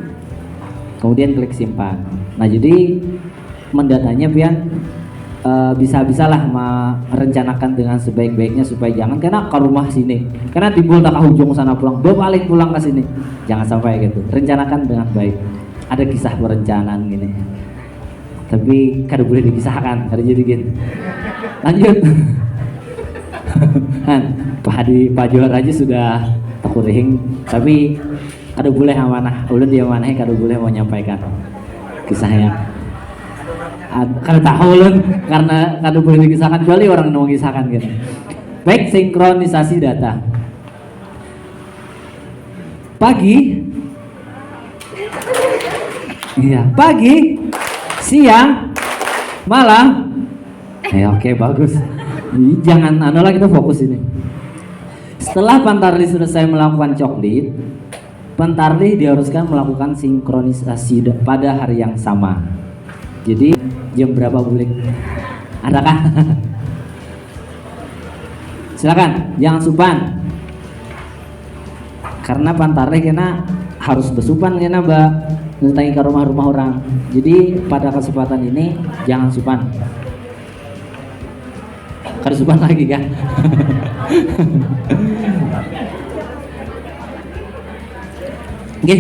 kemudian klik simpan. Nah jadi mendatanya pian bisa-bisalah merencanakan dengan sebaik-baiknya supaya jangan kena ke rumah sini, karena timbul tak ujung sana pulang, balik pulang ke sini, jangan sampai gitu. Rencanakan dengan baik. Ada kisah perencanaan gini. tapi kada boleh dipisahkan, kada jadi gini. Lanjut. Han, Pak Johar aja sudah takurihing, tapi kada boleh amanah, ulun dia amanah kada boleh mau nyampaikan kisahnya. Kada tahu ulun karena kada boleh dikisahkan, kecuali orang mau kisahkan gitu. Baik, sinkronisasi data. Pagi, iya, pagi, siang, malam. Oke, bagus. Jangan lah, kita fokus ini. Setelah Pantarlih selesai melakukan coklit, Pantarlih diharuskan melakukan sinkronisasi pada hari yang sama. Jadi jam berapa boleh? Adakah? Silakan, jangan supan. Karena Pantarlih kena harus bersupan kena mbak, mendatangi ke rumah-rumah orang. Jadi pada kesempatan ini jangan supan. Harus supan lagi kan? Oke,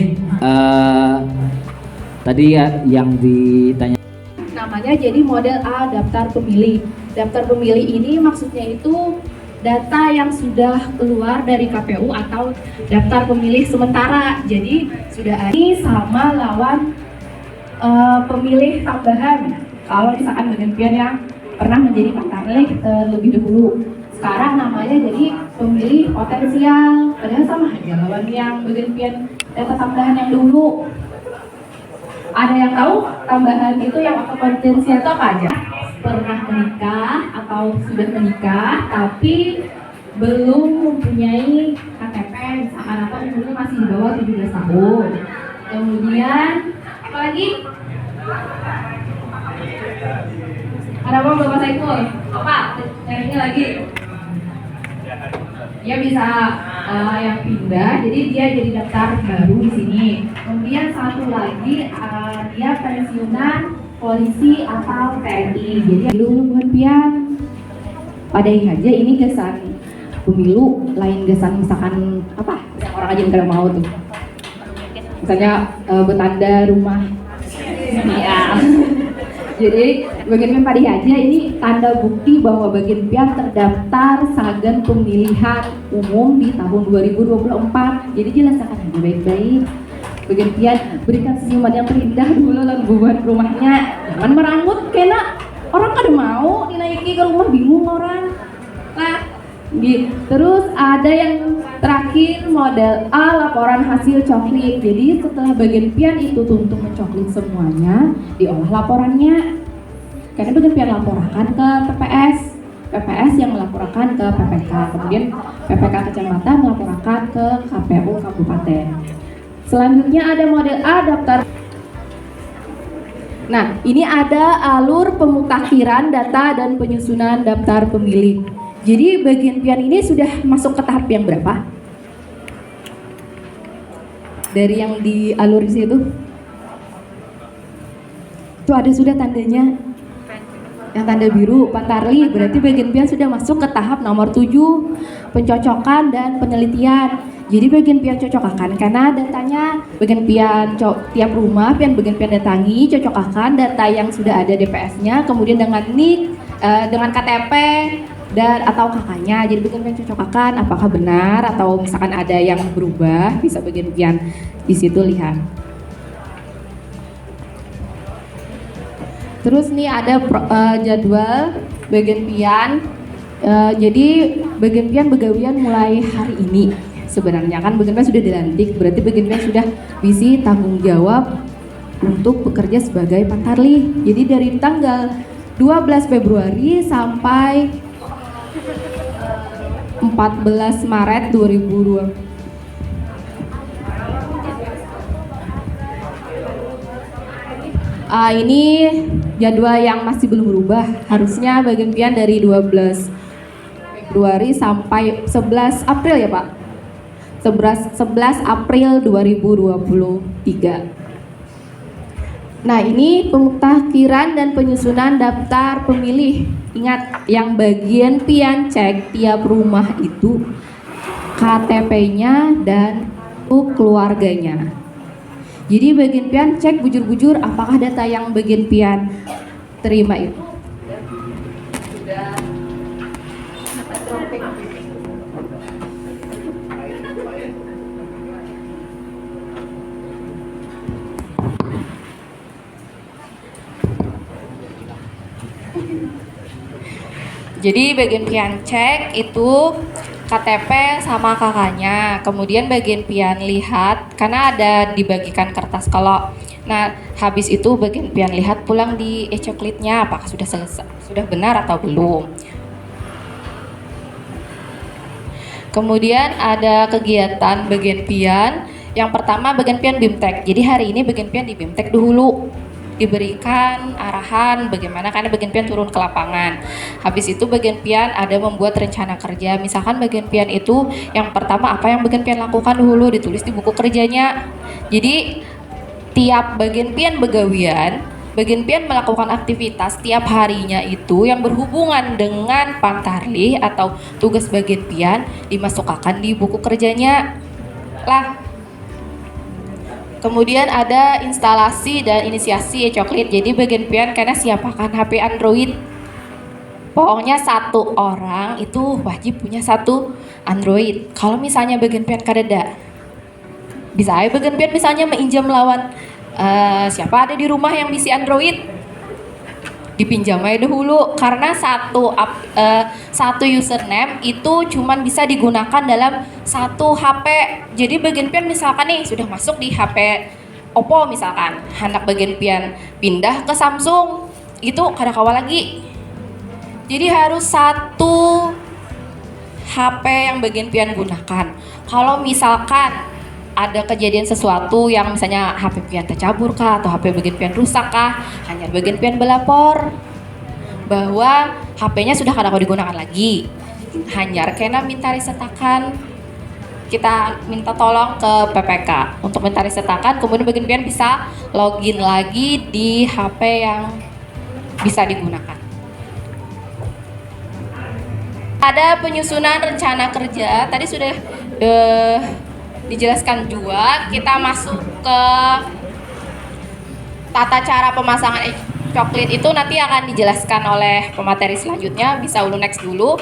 tadi ya yang ditanya. Namanya jadi model A, daftar pemilih. Daftar pemilih ini maksudnya itu data yang sudah keluar dari KPU atau daftar pemilih sementara. Jadi sudah ada sama lawan pemilih tambahan. Kalau misalkan bagian yang pernah menjadi Pantarlih lebih dahulu. Sekarang namanya jadi pemilih potensial. Padahal sama aja lawan yang bagian data tambahan yang dulu. Ada yang tahu tambahan itu yang potensial itu apa aja? Pernah menikah atau sudah menikah tapi belum mempunyai KTP, misalkan apa umurnya masih di bawah 17 tahun. Kemudian apa lagi? Ada apa Bapak Saiful? Apa? Yang lagi? Ya bisa yang pindah, jadi dia jadi daftar baru di sini. Kemudian satu lagi dia pensiunan polisi atau TNI. Jadi dulu pian pada aja ini kesan pemilu lain kesan misalkan apa? Orang aja yang mau tuh. Misalnya bertanda rumah. Ya. Jadi bagian pada aja ini tanda bukti bahwa bagian pian terdaftar sagan pemilihan umum di tahun 2024. Jadi jelaskan aja baik-baik. Bagian pian berikan senyuman yang terindah dulu lalu buat rumahnya. Jangan merangkut kena orang kada mau dinaiki ke rumah, bingung orang. Nah, terus ada yang terakhir model A, laporan hasil coklit. Jadi setelah bagian pian itu untuk mencoklit semuanya, diolah laporannya. Karena bagian pian laporkan ke PPS, PPS yang melaporkan ke PPK, kemudian PPK kecamatan melaporkan ke KPU kabupaten. Selanjutnya ada model A, daftar. Nah, ini ada alur pemutakhiran data dan penyusunan daftar pemilih. Jadi bagian pian ini sudah masuk ke tahap yang berapa? Dari yang di alur situ? Itu ada sudah tandanya. Yang tanda biru, Pantarlih, berarti bagian pian sudah masuk ke tahap nomor 7, pencocokan dan penelitian. Jadi bagian pian cocokakan karena datanya bagian pian tiap rumah bagian pian datangi, cocokakan data yang sudah ada DPS-nya, kemudian dengan NIK, dengan KTP dan atau kakaknya. Jadi bagian pian cocokakan apakah benar atau misalkan ada yang berubah, bisa bagian pian di situ lihat. Terus nih ada jadwal bagian pian. Jadi bagian pian begawian mulai hari ini. Sebenarnya kan bagian pian sudah dilantik, berarti bagian pian sudah bisa tanggung jawab untuk bekerja sebagai Pantarlih. Jadi dari tanggal 12 Februari sampai 14 Maret 2020. Ini jadwal yang masih belum berubah. Harusnya bagian pian dari 12 Februari sampai 11 April ya Pak. 11 April 2023. Nah, ini pemutakhiran dan penyusunan daftar pemilih. Ingat, yang bagian pian cek tiap rumah itu KTP-nya dan keluarganya. Jadi bagian pian cek bujur-bujur apakah data yang bagian pian terima itu sudah Jadi bagian pian cek itu KTP sama kakaknya. Kemudian bagian pian lihat karena ada dibagikan kertas kalau habis itu bagian pian lihat pulang di e-coklitnya apakah sudah selesai, sudah benar atau belum. Kemudian ada kegiatan bagian pian. Yang pertama bagian pian BIMTEK. Jadi hari ini bagian pian di BIMTEK dahulu. Diberikan arahan bagaimana karena bagian pian turun ke lapangan. Habis itu bagian pian ada membuat rencana kerja. Misalkan bagian pian itu yang pertama apa yang bagian pian lakukan dulu ditulis di buku kerjanya. Jadi tiap bagian pian begawian, bagian pian melakukan aktivitas tiap harinya itu yang berhubungan dengan pantarlih atau tugas bagian pian dimasukkan di buku kerjanya lah. Kemudian ada instalasi dan inisiasi e-coklit. Jadi bagian pian karena siapakan HP Android. Pokoknya satu orang itu wajib punya satu Android. Kalau misalnya bagian pian kadeda, bisa aja bagian pian misalnya menginjam lawan siapa ada di rumah yang bisa Android, dipinjam aja dahulu karena satu username itu cuman bisa digunakan dalam satu HP. Jadi bagian pian misalkan nih sudah masuk di HP Oppo misalkan, hendak bagian pian pindah ke Samsung itu kada kawa lagi. Jadi harus satu HP yang bagian pian gunakan. Kalau misalkan ada kejadian sesuatu yang misalnya HP pian tercabur kah atau HP bagian pian rusak kah, hanya bagian pian belapor bahwa HP-nya sudah kada digunakan lagi. Hanyar kena minta resetakan, kita minta tolong ke PPK untuk minta resetakan, kemudian bagian pian bisa login lagi di HP yang bisa digunakan. Ada penyusunan rencana kerja, tadi sudah dijelaskan juga. Kita masuk ke tata cara pemasangan e-coklit itu nanti akan dijelaskan oleh pemateri selanjutnya, bisa ulu next dulu.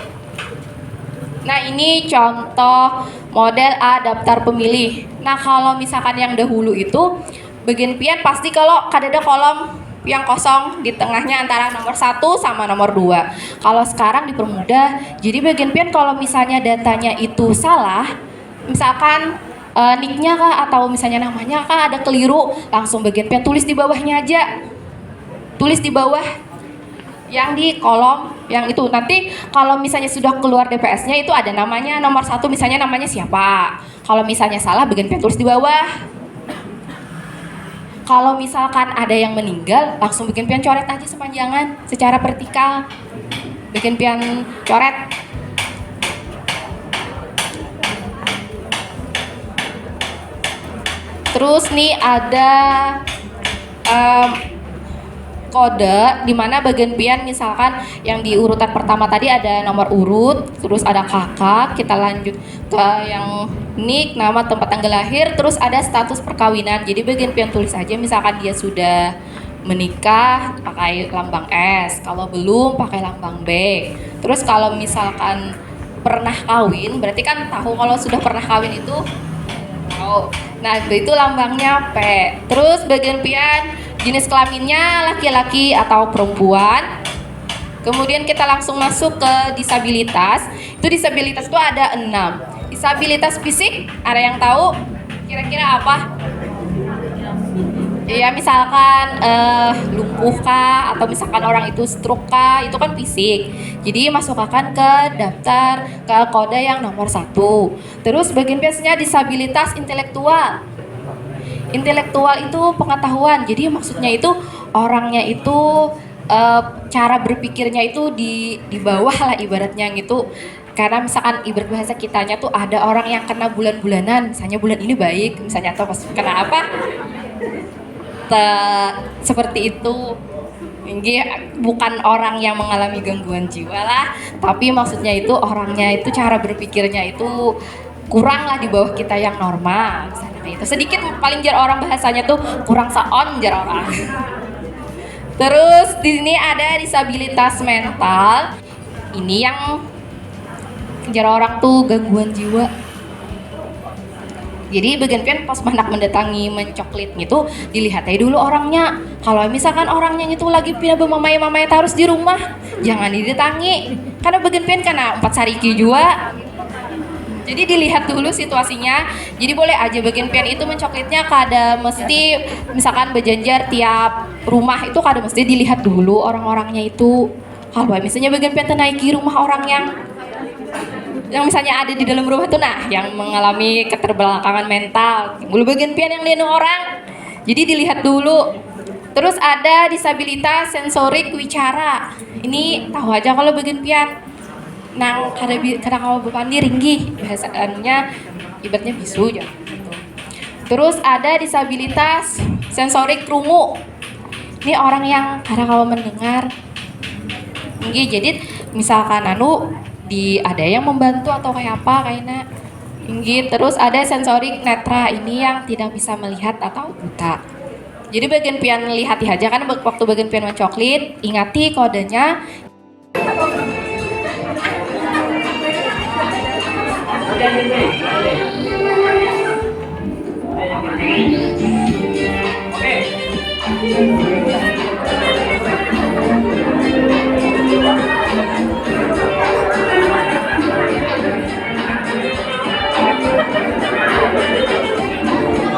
Nah ini contoh model A daftar pemilih. Nah kalau misalkan yang dahulu itu bagian pian pasti kalau kadada kolom yang kosong di tengahnya antara nomor 1 sama nomor 2. Kalau sekarang dipermudah, jadi bagian pian kalau misalnya datanya itu salah, misalkan nicknya kah atau misalnya namanya kah ada keliru, langsung bagian pian tulis di bawahnya aja, tulis di bawah yang di kolom yang itu. Nanti kalau misalnya sudah keluar DPS-nya itu ada namanya nomor 1, misalnya namanya siapa. Kalau misalnya salah bagian pian tulis di bawah. Kalau misalkan ada yang meninggal, langsung bagian pian coret aja sepanjangan secara vertikal, bagian pian coret. Terus nih ada kode di mana bagian pian misalkan yang di urutan pertama tadi ada nomor urut, terus ada kakak, kita lanjut ke yang nik, nama, tempat tanggal lahir, terus ada status perkawinan. Jadi bagian pian tulis aja misalkan dia sudah menikah pakai lambang S, kalau belum pakai lambang B. Terus kalau misalkan pernah kawin, berarti kan tahu kalau sudah pernah kawin itu tahu. Nah itu lambangnya P. Terus bagian pian jenis kelaminnya laki-laki atau perempuan. Kemudian kita langsung masuk ke disabilitas. Itu disabilitas itu ada 6. Disabilitas fisik, ada yang tahu kira-kira apa? Ya misalkan lumpuh kah, atau misalkan orang itu stroke kah, itu kan fisik. Jadi masukkan ke daftar ke kode yang nomor 1. Terus bagian biasanya disabilitas intelektual. Intelektual itu pengetahuan, jadi maksudnya itu orangnya itu cara berpikirnya itu di bawah lah ibaratnya gitu. Karena misalkan ibarat bahasa kitanya tuh ada orang yang kena bulan-bulanan, misalnya bulan ini baik, misalnya atau pas kena apa, seperti itu. Ini bukan orang yang mengalami gangguan jiwa lah, tapi maksudnya itu orangnya itu cara berpikirnya itu kurang lah di bawah kita yang normal, misalnya kayak itu. Sedikit paling jar orang bahasanya tuh kurang saon jar orang. Terus di sini ada disabilitas mental. Ini yang jar orang tuh gangguan jiwa. Jadi bagian pian pas hendak mendatangi mencoklit gitu, dilihat aja dulu orangnya. Kalau misalkan orangnya itu lagi pindah bermamai-mamai harus di rumah, jangan didatangi. Karena bagian pian karena 4 sariki juga. Jadi dilihat dulu situasinya. Jadi boleh aja bagian pian itu mencoklitnya kada mesti misalkan berjanjar tiap rumah itu kada mesti dilihat dulu orang-orangnya itu. Kalau misalnya bagian pian naiki rumah orang yang misalnya ada di dalam rumah tuh yang mengalami keterbelakangan mental, mulu bagian pian yang lindung orang, jadi dilihat dulu. Terus ada disabilitas sensorik wicara, ini tahu aja kalau bagian pian nang kada kalau bepandi ringgi biasanya ibaratnya bisu aja gitu. Terus ada disabilitas sensorik krungu, ini orang yang kada kalau mendengar tinggi, jadi misalkan ada yang membantu atau kayak apa kayaknya tinggi. Terus ada sensorik netra, ini yang tidak bisa melihat atau buta. Jadi bagian pian lihat aja kan waktu bagian pian mencoklit, ingati kodenya.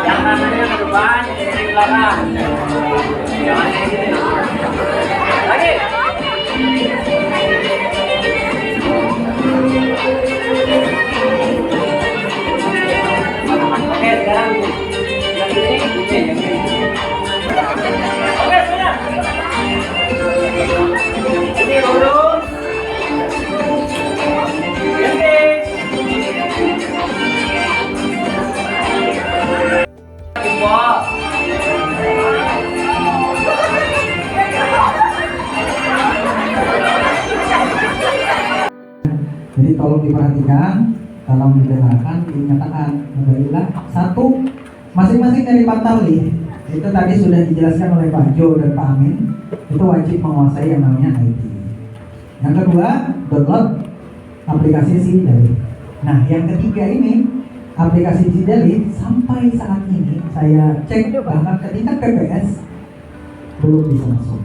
Yang namanya ke depan, dari belakang. Jangan ini. Lagi. Oke, sekarang yang ini. Oke, sudah. Ini lurus. Jadi tolong diperhatikan dalam mendengarkan, dinyatakan Alhamdulillah. 1, masing-masing dari Pantarlih itu tadi sudah dijelaskan oleh Pak Jo dan Pak Amin, itu wajib menguasai yang namanya IT. Yang kedua, download aplikasi Sidali. Nah, yang ketiga ini aplikasi Sidali sampai saat ini saya cek bahkan ke tingkat PPS belum bisa masuk.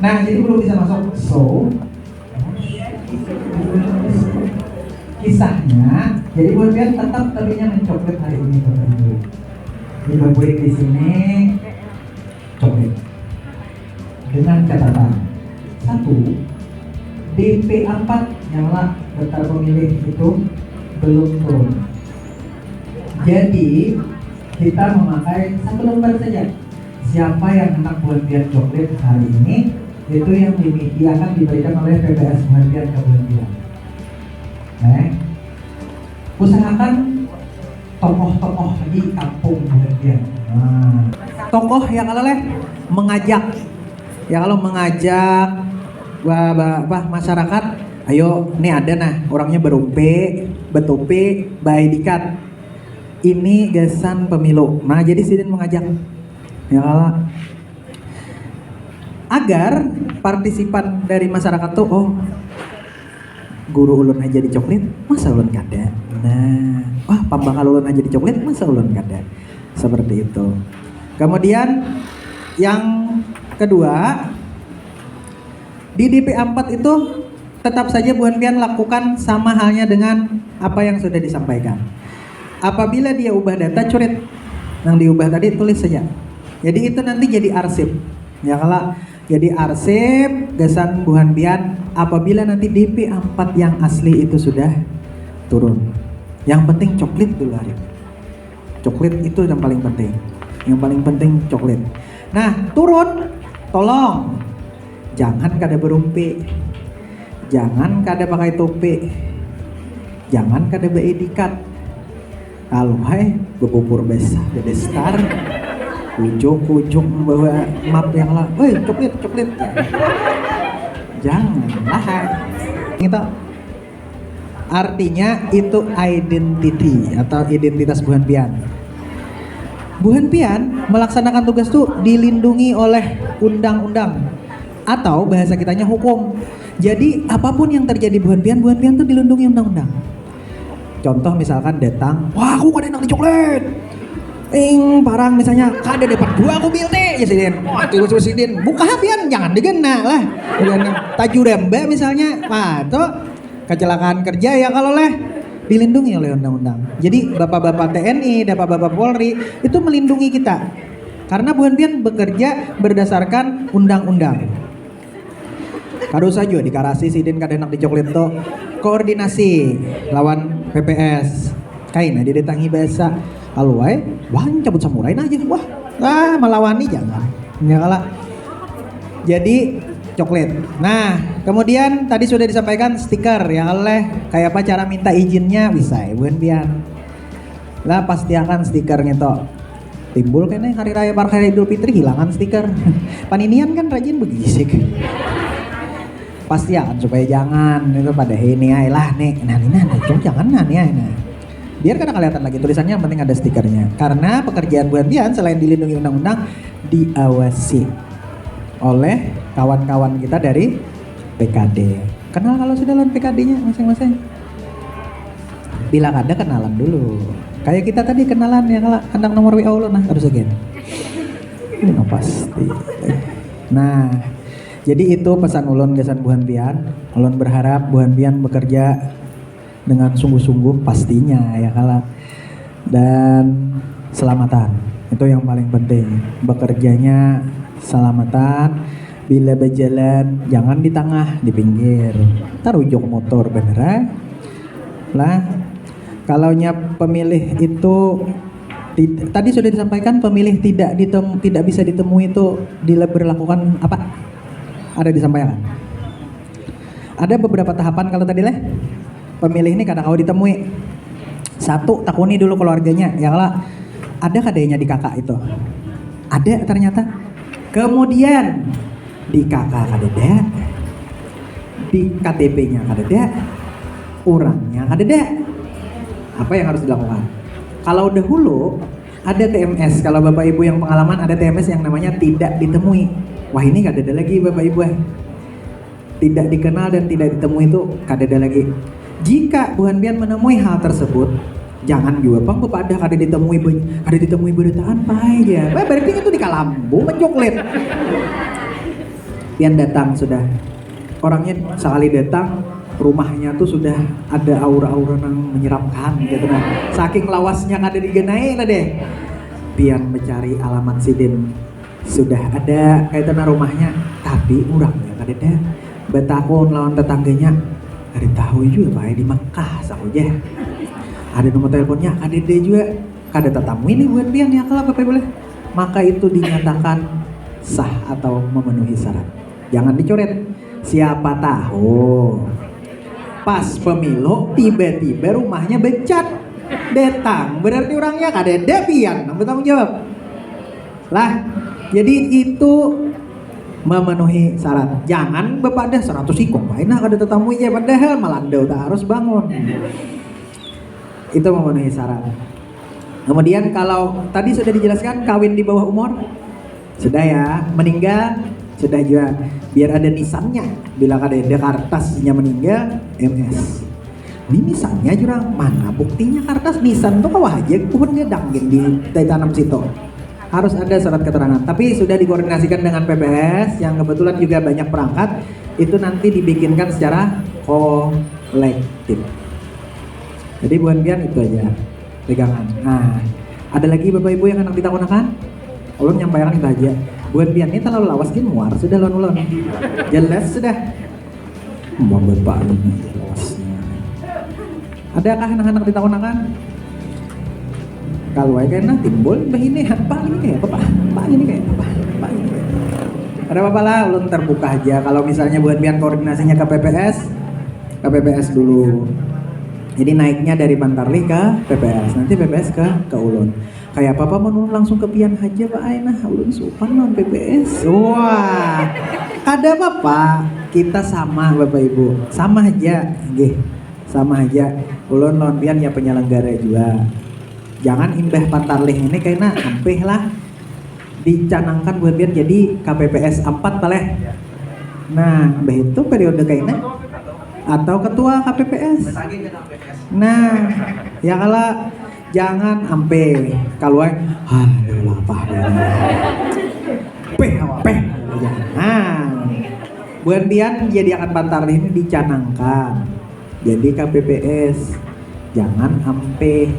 Nah, jadi belum bisa masuk. So, kisahnya, jadi buat biar tetap tadinya mencoklat hari ini tertentu. Dibuat di sini coklat dengan catatan 1, DP4 nyala daftar pemilih itu belum turun. Jadi kita memakai 1 lembar saja. Siapa yang hendak buat-buat coklat hari ini itu yang akan diberikan oleh PPS buat-buat ke buat-buat. Usahakan tokoh-tokoh di kampung buat-buat. Tokoh yang mengajak, ya kalau mengajak masyarakat, ayo nih ada orangnya berumpe, betupi, bayi dikat. Ini gesan pemilu. Nah, jadi sidin mengajak ya agar partisipan dari masyarakat tuh guru ulun aja dicoklit, masa ulun kada. Nah, pambakal ulun aja dicoklit, masa ulun kada. Seperti itu. Kemudian yang kedua, di DP4 itu tetap saja buan pian lakukan sama halnya dengan apa yang sudah disampaikan. Apabila dia ubah data curit, yang diubah tadi tulis saja. Jadi itu nanti jadi arsip. Ya kalau jadi arsip gesan buhan pian apabila nanti DP4 yang asli itu sudah turun. Yang penting coklit dulu hari. Coklit itu yang paling penting. Yang paling penting coklit. Nah, turun, tolong jangan kada berumpi, jangan kada pakai topi, jangan kada beedikat. Kalau bubur besar, bedestar, ujung bawa map yang lah, coklit. janganlah. Gitu. Artinya itu identity atau identitas Buhan Pian. Buhan Pian melaksanakan tugas tuh dilindungi oleh undang-undang atau bahasa kitanya hukum. Jadi apapun yang terjadi Buhan Pian tuh dilindungi undang-undang. Contoh misalkan datang, wah aku kada enak di coklat. Parang misalnya kada dapat dua aku bilte ya sidin. Wah terus sidin buka Pian jangan digena lah. Tajurembe misalnya, tuh kecelakaan kerja ya kalau dilindungi oleh undang-undang. Jadi bapak-bapak TNI, bapak-bapak Polri itu melindungi kita. Karena Buhan Pian bekerja berdasarkan undang-undang. Kado saja di karasi sidin kada enak di coklat tuh koordinasi lawan PPS. Kaina dia datangi bahasa aluai, wah cabut samurai aja, wah melawani jangan. Ya kalah. Jadi coklat. Nah, kemudian tadi sudah disampaikan stiker ya kayak apa cara minta izinnya bisa Buhan Pian. Lah pasti akan stikernya toh. Timbul kayaknya hari raya Parkir Idul Fitri hilangan stiker. Paninian kan rajin begisik. Pasti akan supaya jangan itu pada ini lah nih. Nah jangan nih. Biar kada kelihatan lagi tulisannya, yang penting ada stikernya. Karena pekerjaan Buhan Pian selain dilindungi undang-undang diawasi oleh kawan-kawan kita dari PKD. Kenal kalau sudah lawan PKD-nya masing-masing. Bila kada kenalan dulu. Kayak kita tadi kenalan ya kalau kandang nomor WA ulun harus again. Ini pasti. Nah, jadi itu pesan ulun gesan Buhan Pian. Ulun berharap Buhan Pian bekerja dengan sungguh-sungguh pastinya ya kalau dan selamatan. Itu yang paling penting. Bekerjanya selamatan. Bila berjalan jangan di tengah, di pinggir. Tarujuk motor bener lah. Kalau pemilih itu tadi sudah disampaikan pemilih tidak bisa ditemui itu diberlakukan apa? Ada disampaikan. Ada beberapa tahapan kalau tadi pemilih ini kadang kau ditemui. Satu, takuni dulu keluarganya. Ya kalau ada kadenya di kakak itu. Ada ternyata. Kemudian di kakak kadeda, di KTP-nya kadeda, orangnya kadeda. Apa yang harus dilakukan? Kalau dahulu ada TMS, kalau bapak ibu yang pengalaman ada TMS yang namanya tidak ditemui. Wah ini kadeda lagi bapak ibu tidak dikenal dan tidak ditemui itu kadeda lagi. Jika Buhan Pian menemui hal tersebut, jangan juga bang bapak ada ditemui beritaan pai ya. Berarti itu di Kalambu mencoklat. Pian datang sudah, orangnya sekali datang rumahnya tuh sudah ada aura-aura yang menyeramkan gitu nah. Saking lawasnya kada digenai lah deh. Pian mencari alamat sidin sudah ada kaitan rumahnya, tapi orangnya kada ada. Betakun lawan tetangganya, ada tahu juga pak di Mekah saja. Ada nomor teleponnya, ada dia juga, kada tetamu ini buat Pian ya kalau bapak boleh. Maka itu dinyatakan sah atau memenuhi syarat. Jangan dicoret. Siapa tahu pas pemilu tiba-tiba rumahnya becat datang, berarti orangnya kada Pian bertanggung jawab lah. Jadi itu memenuhi syarat. Jangan bapak dah 100 ikon nah kada tetamu aja padahal malandau tak harus bangun. Itu memenuhi syarat. Kemudian kalau tadi sudah dijelaskan kawin di bawah umur sudah ya, meninggal sudah juga, biar ada nisannya. Bila ada kartasnya meninggal MS. Ini nisannya jurang mana buktinya kartas nisan tuh kawah aja pohonnya danggin di tanam situ. Harus ada surat keterangan. Tapi sudah dikoordinasikan dengan PPS yang kebetulan juga banyak perangkat. Itu nanti dibikinkan secara kolektif. Jadi Buhan Pian itu aja pegangan. Nah, ada lagi bapak ibu yang anak ditakunakan? Ulun nyampaikan itu aja. Buhan Pian ini terlalu lawas gini muar sudah ulun. Jelas sudah. Mau bapak ini lawasnya. Adakah anak-anak ditakunakan? Kalau kayaknya timbul begini apa ini kayak apa? Pak ini kayak apa? Pak ini kayak apa? Ada apa lah, ulun terbuka aja. Kalau misalnya Buhan Pian koordinasinya ke PPS dulu. Jadi naiknya dari Pantarlih ke PPS, nanti PPS ke ulun. Kayak apa menurun langsung ke Pian aja Pak Aina, ulun supan non PPS. Wah, ada apa? kita sama Bapak Ibu, sama aja, nggih, sama aja. Ulun lawan pian ya penyelenggara juga. Jangan imbah pantarlih ini kayaknya ampeh lah dicanangkan buat pian jadi KPPS 4 paleh. Nah, mbah itu periode kayaknya atau ketua KPPS. Nah, ya kalau jangan ampe kalau aduh apa peh jangan. Buat pian jadi akan pantarlih ini dicanangkan jadi KPPS. Jangan ampe.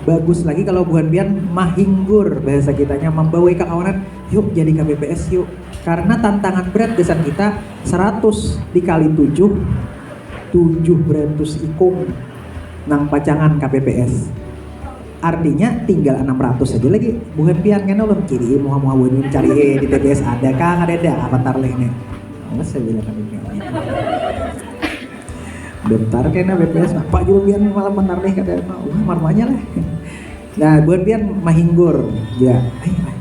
Bagus lagi kalau bukan pian mahinggur, bahasa kitanya membawa kawanan, yuk jadi KPPS yuk. Karena tantangan berat desain kita 100 dikali 7 700 ikung nang pacangan KPPS. Artinya tinggal 600 aja lagi. Bukan pian kan ulun kiri muha-muha buat cari di TPS ada kah ada apa tarleh nih. Mas saya bilang KPPS. Bentar kayaknya BPS apa juga pian malam menarleh kata marmanya lah. Nah buat pian mahinggur ya.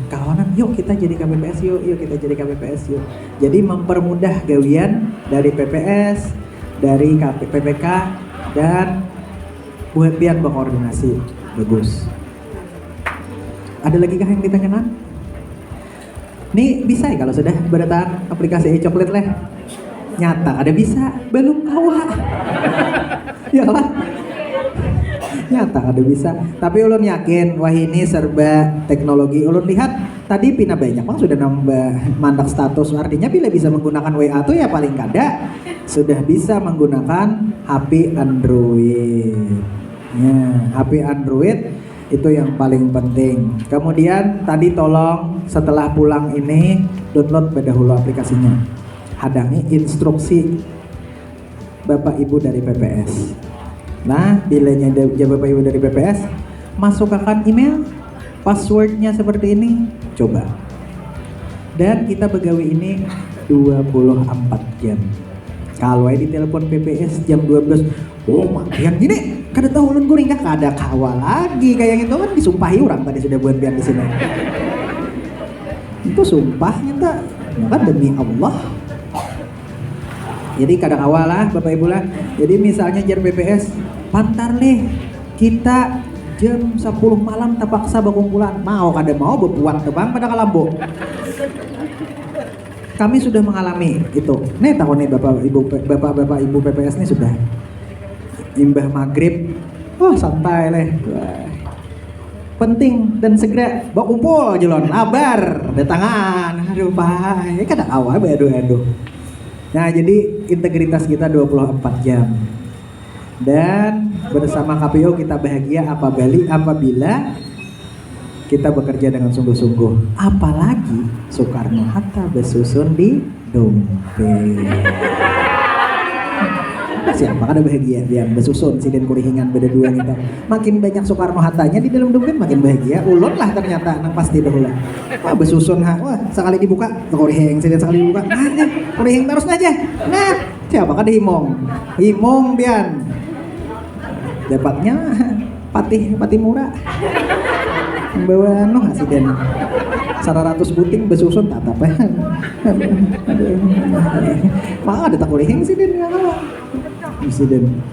Kawanan yuk kita jadi KPPS yuk kita jadi KPPS yuk. Jadi mempermudah gawian dari PPS, dari PPK dan buat pian berkoordinasi bagus. Ada lagi kah yang ditanyakan? Nih bisa ya kalau sudah berdatang aplikasi e-coklit lah. Nyata ada bisa belum awal. Ya lah. Nyata ada bisa. Tapi ulun yakin wah ini serba teknologi. Ulun lihat tadi pina banyak bang sudah nambah mandak status. Artinya bila bisa menggunakan WA tuh ya paling kada sudah bisa menggunakan HP Android. Ya, HP Android itu yang paling penting. Kemudian tadi tolong setelah pulang ini download dahulu aplikasinya. Hadangi instruksi Bapak Ibu dari PPS. Nah, bilanya Bapak Ibu dari PPS, masukkan email, passwordnya seperti ini, coba. Dan kita begawi ini 24 jam. Kalau di telepon PPS jam 12, oh yang gini, kada tahu ulun guring kah, kada kawal lagi kayak gitu kan disumpahi orang tadi sudah buat biar di sini. Itu sumpahnya tak, kan demi Allah. Jadi kadang awal lah Bapak Ibu lah. Jadi misalnya jar PPS pantarleh kita jam 10 malam terpaksa berkumpulan. Mau kada mau berpuat tebang pada kalambo. Kami sudah mengalami itu. Nih tahun nih Bapak Ibu PPS nih sudah imbah maghrib. Wah santai leh. Penting dan segera berkumpul jelon labar datangan. Aduh pak, kadang awal aduh. Nah jadi integritas kita 24 jam dan bersama KPU kita bahagia apabila kita bekerja dengan sungguh-sungguh. Apalagi Soekarno-Hatta bersusun di dompet. Siapa kada bahagia dia bersusun siden kurihingan beda dua kita. Makin banyak Soekarno-Hattanya di dalam dompet makin bahagia. Ulun lah ternyata nang pasti dahulu. Wah bersusun wah sekali dibuka kurihing siden sekali dibuka. Nah, kurihing terus aja. Nah, siapa kada himong pian. Dapatnya pati murah. Bawa siden 100 buting bersusun tak apa. Mah ada tak kurihing siden Presiden.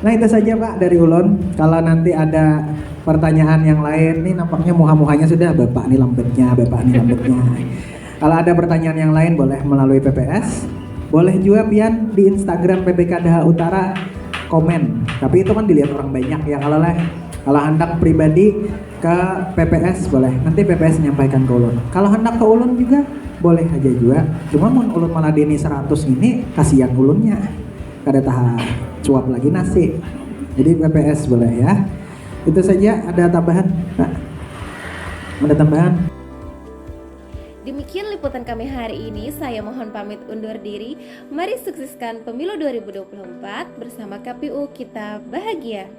Nah itu saja Pak dari ulun. Kalau nanti ada pertanyaan yang lain, nih nampaknya muha-muhanya sudah bapak nih lambetnya. Kalau ada pertanyaan yang lain boleh melalui PPS, boleh juga pian di Instagram PPK Daha Utara komen. Tapi itu kan dilihat orang banyak ya. Kalau hendak pribadi ke PPS boleh. Nanti PPS menyampaikan ke ulun. Kalau hendak ke ulun juga boleh aja juga. Cuma mun ulun malah dini 100 ini kasihan ulunnya. Kada tahan cuap lagi nasi. Jadi PPS boleh ya. Itu saja. Ada tambahan? Nah, ada tambahan? Demikian liputan kami hari ini. Saya mohon pamit undur diri. Mari sukseskan pemilu 2024 bersama KPU kita bahagia.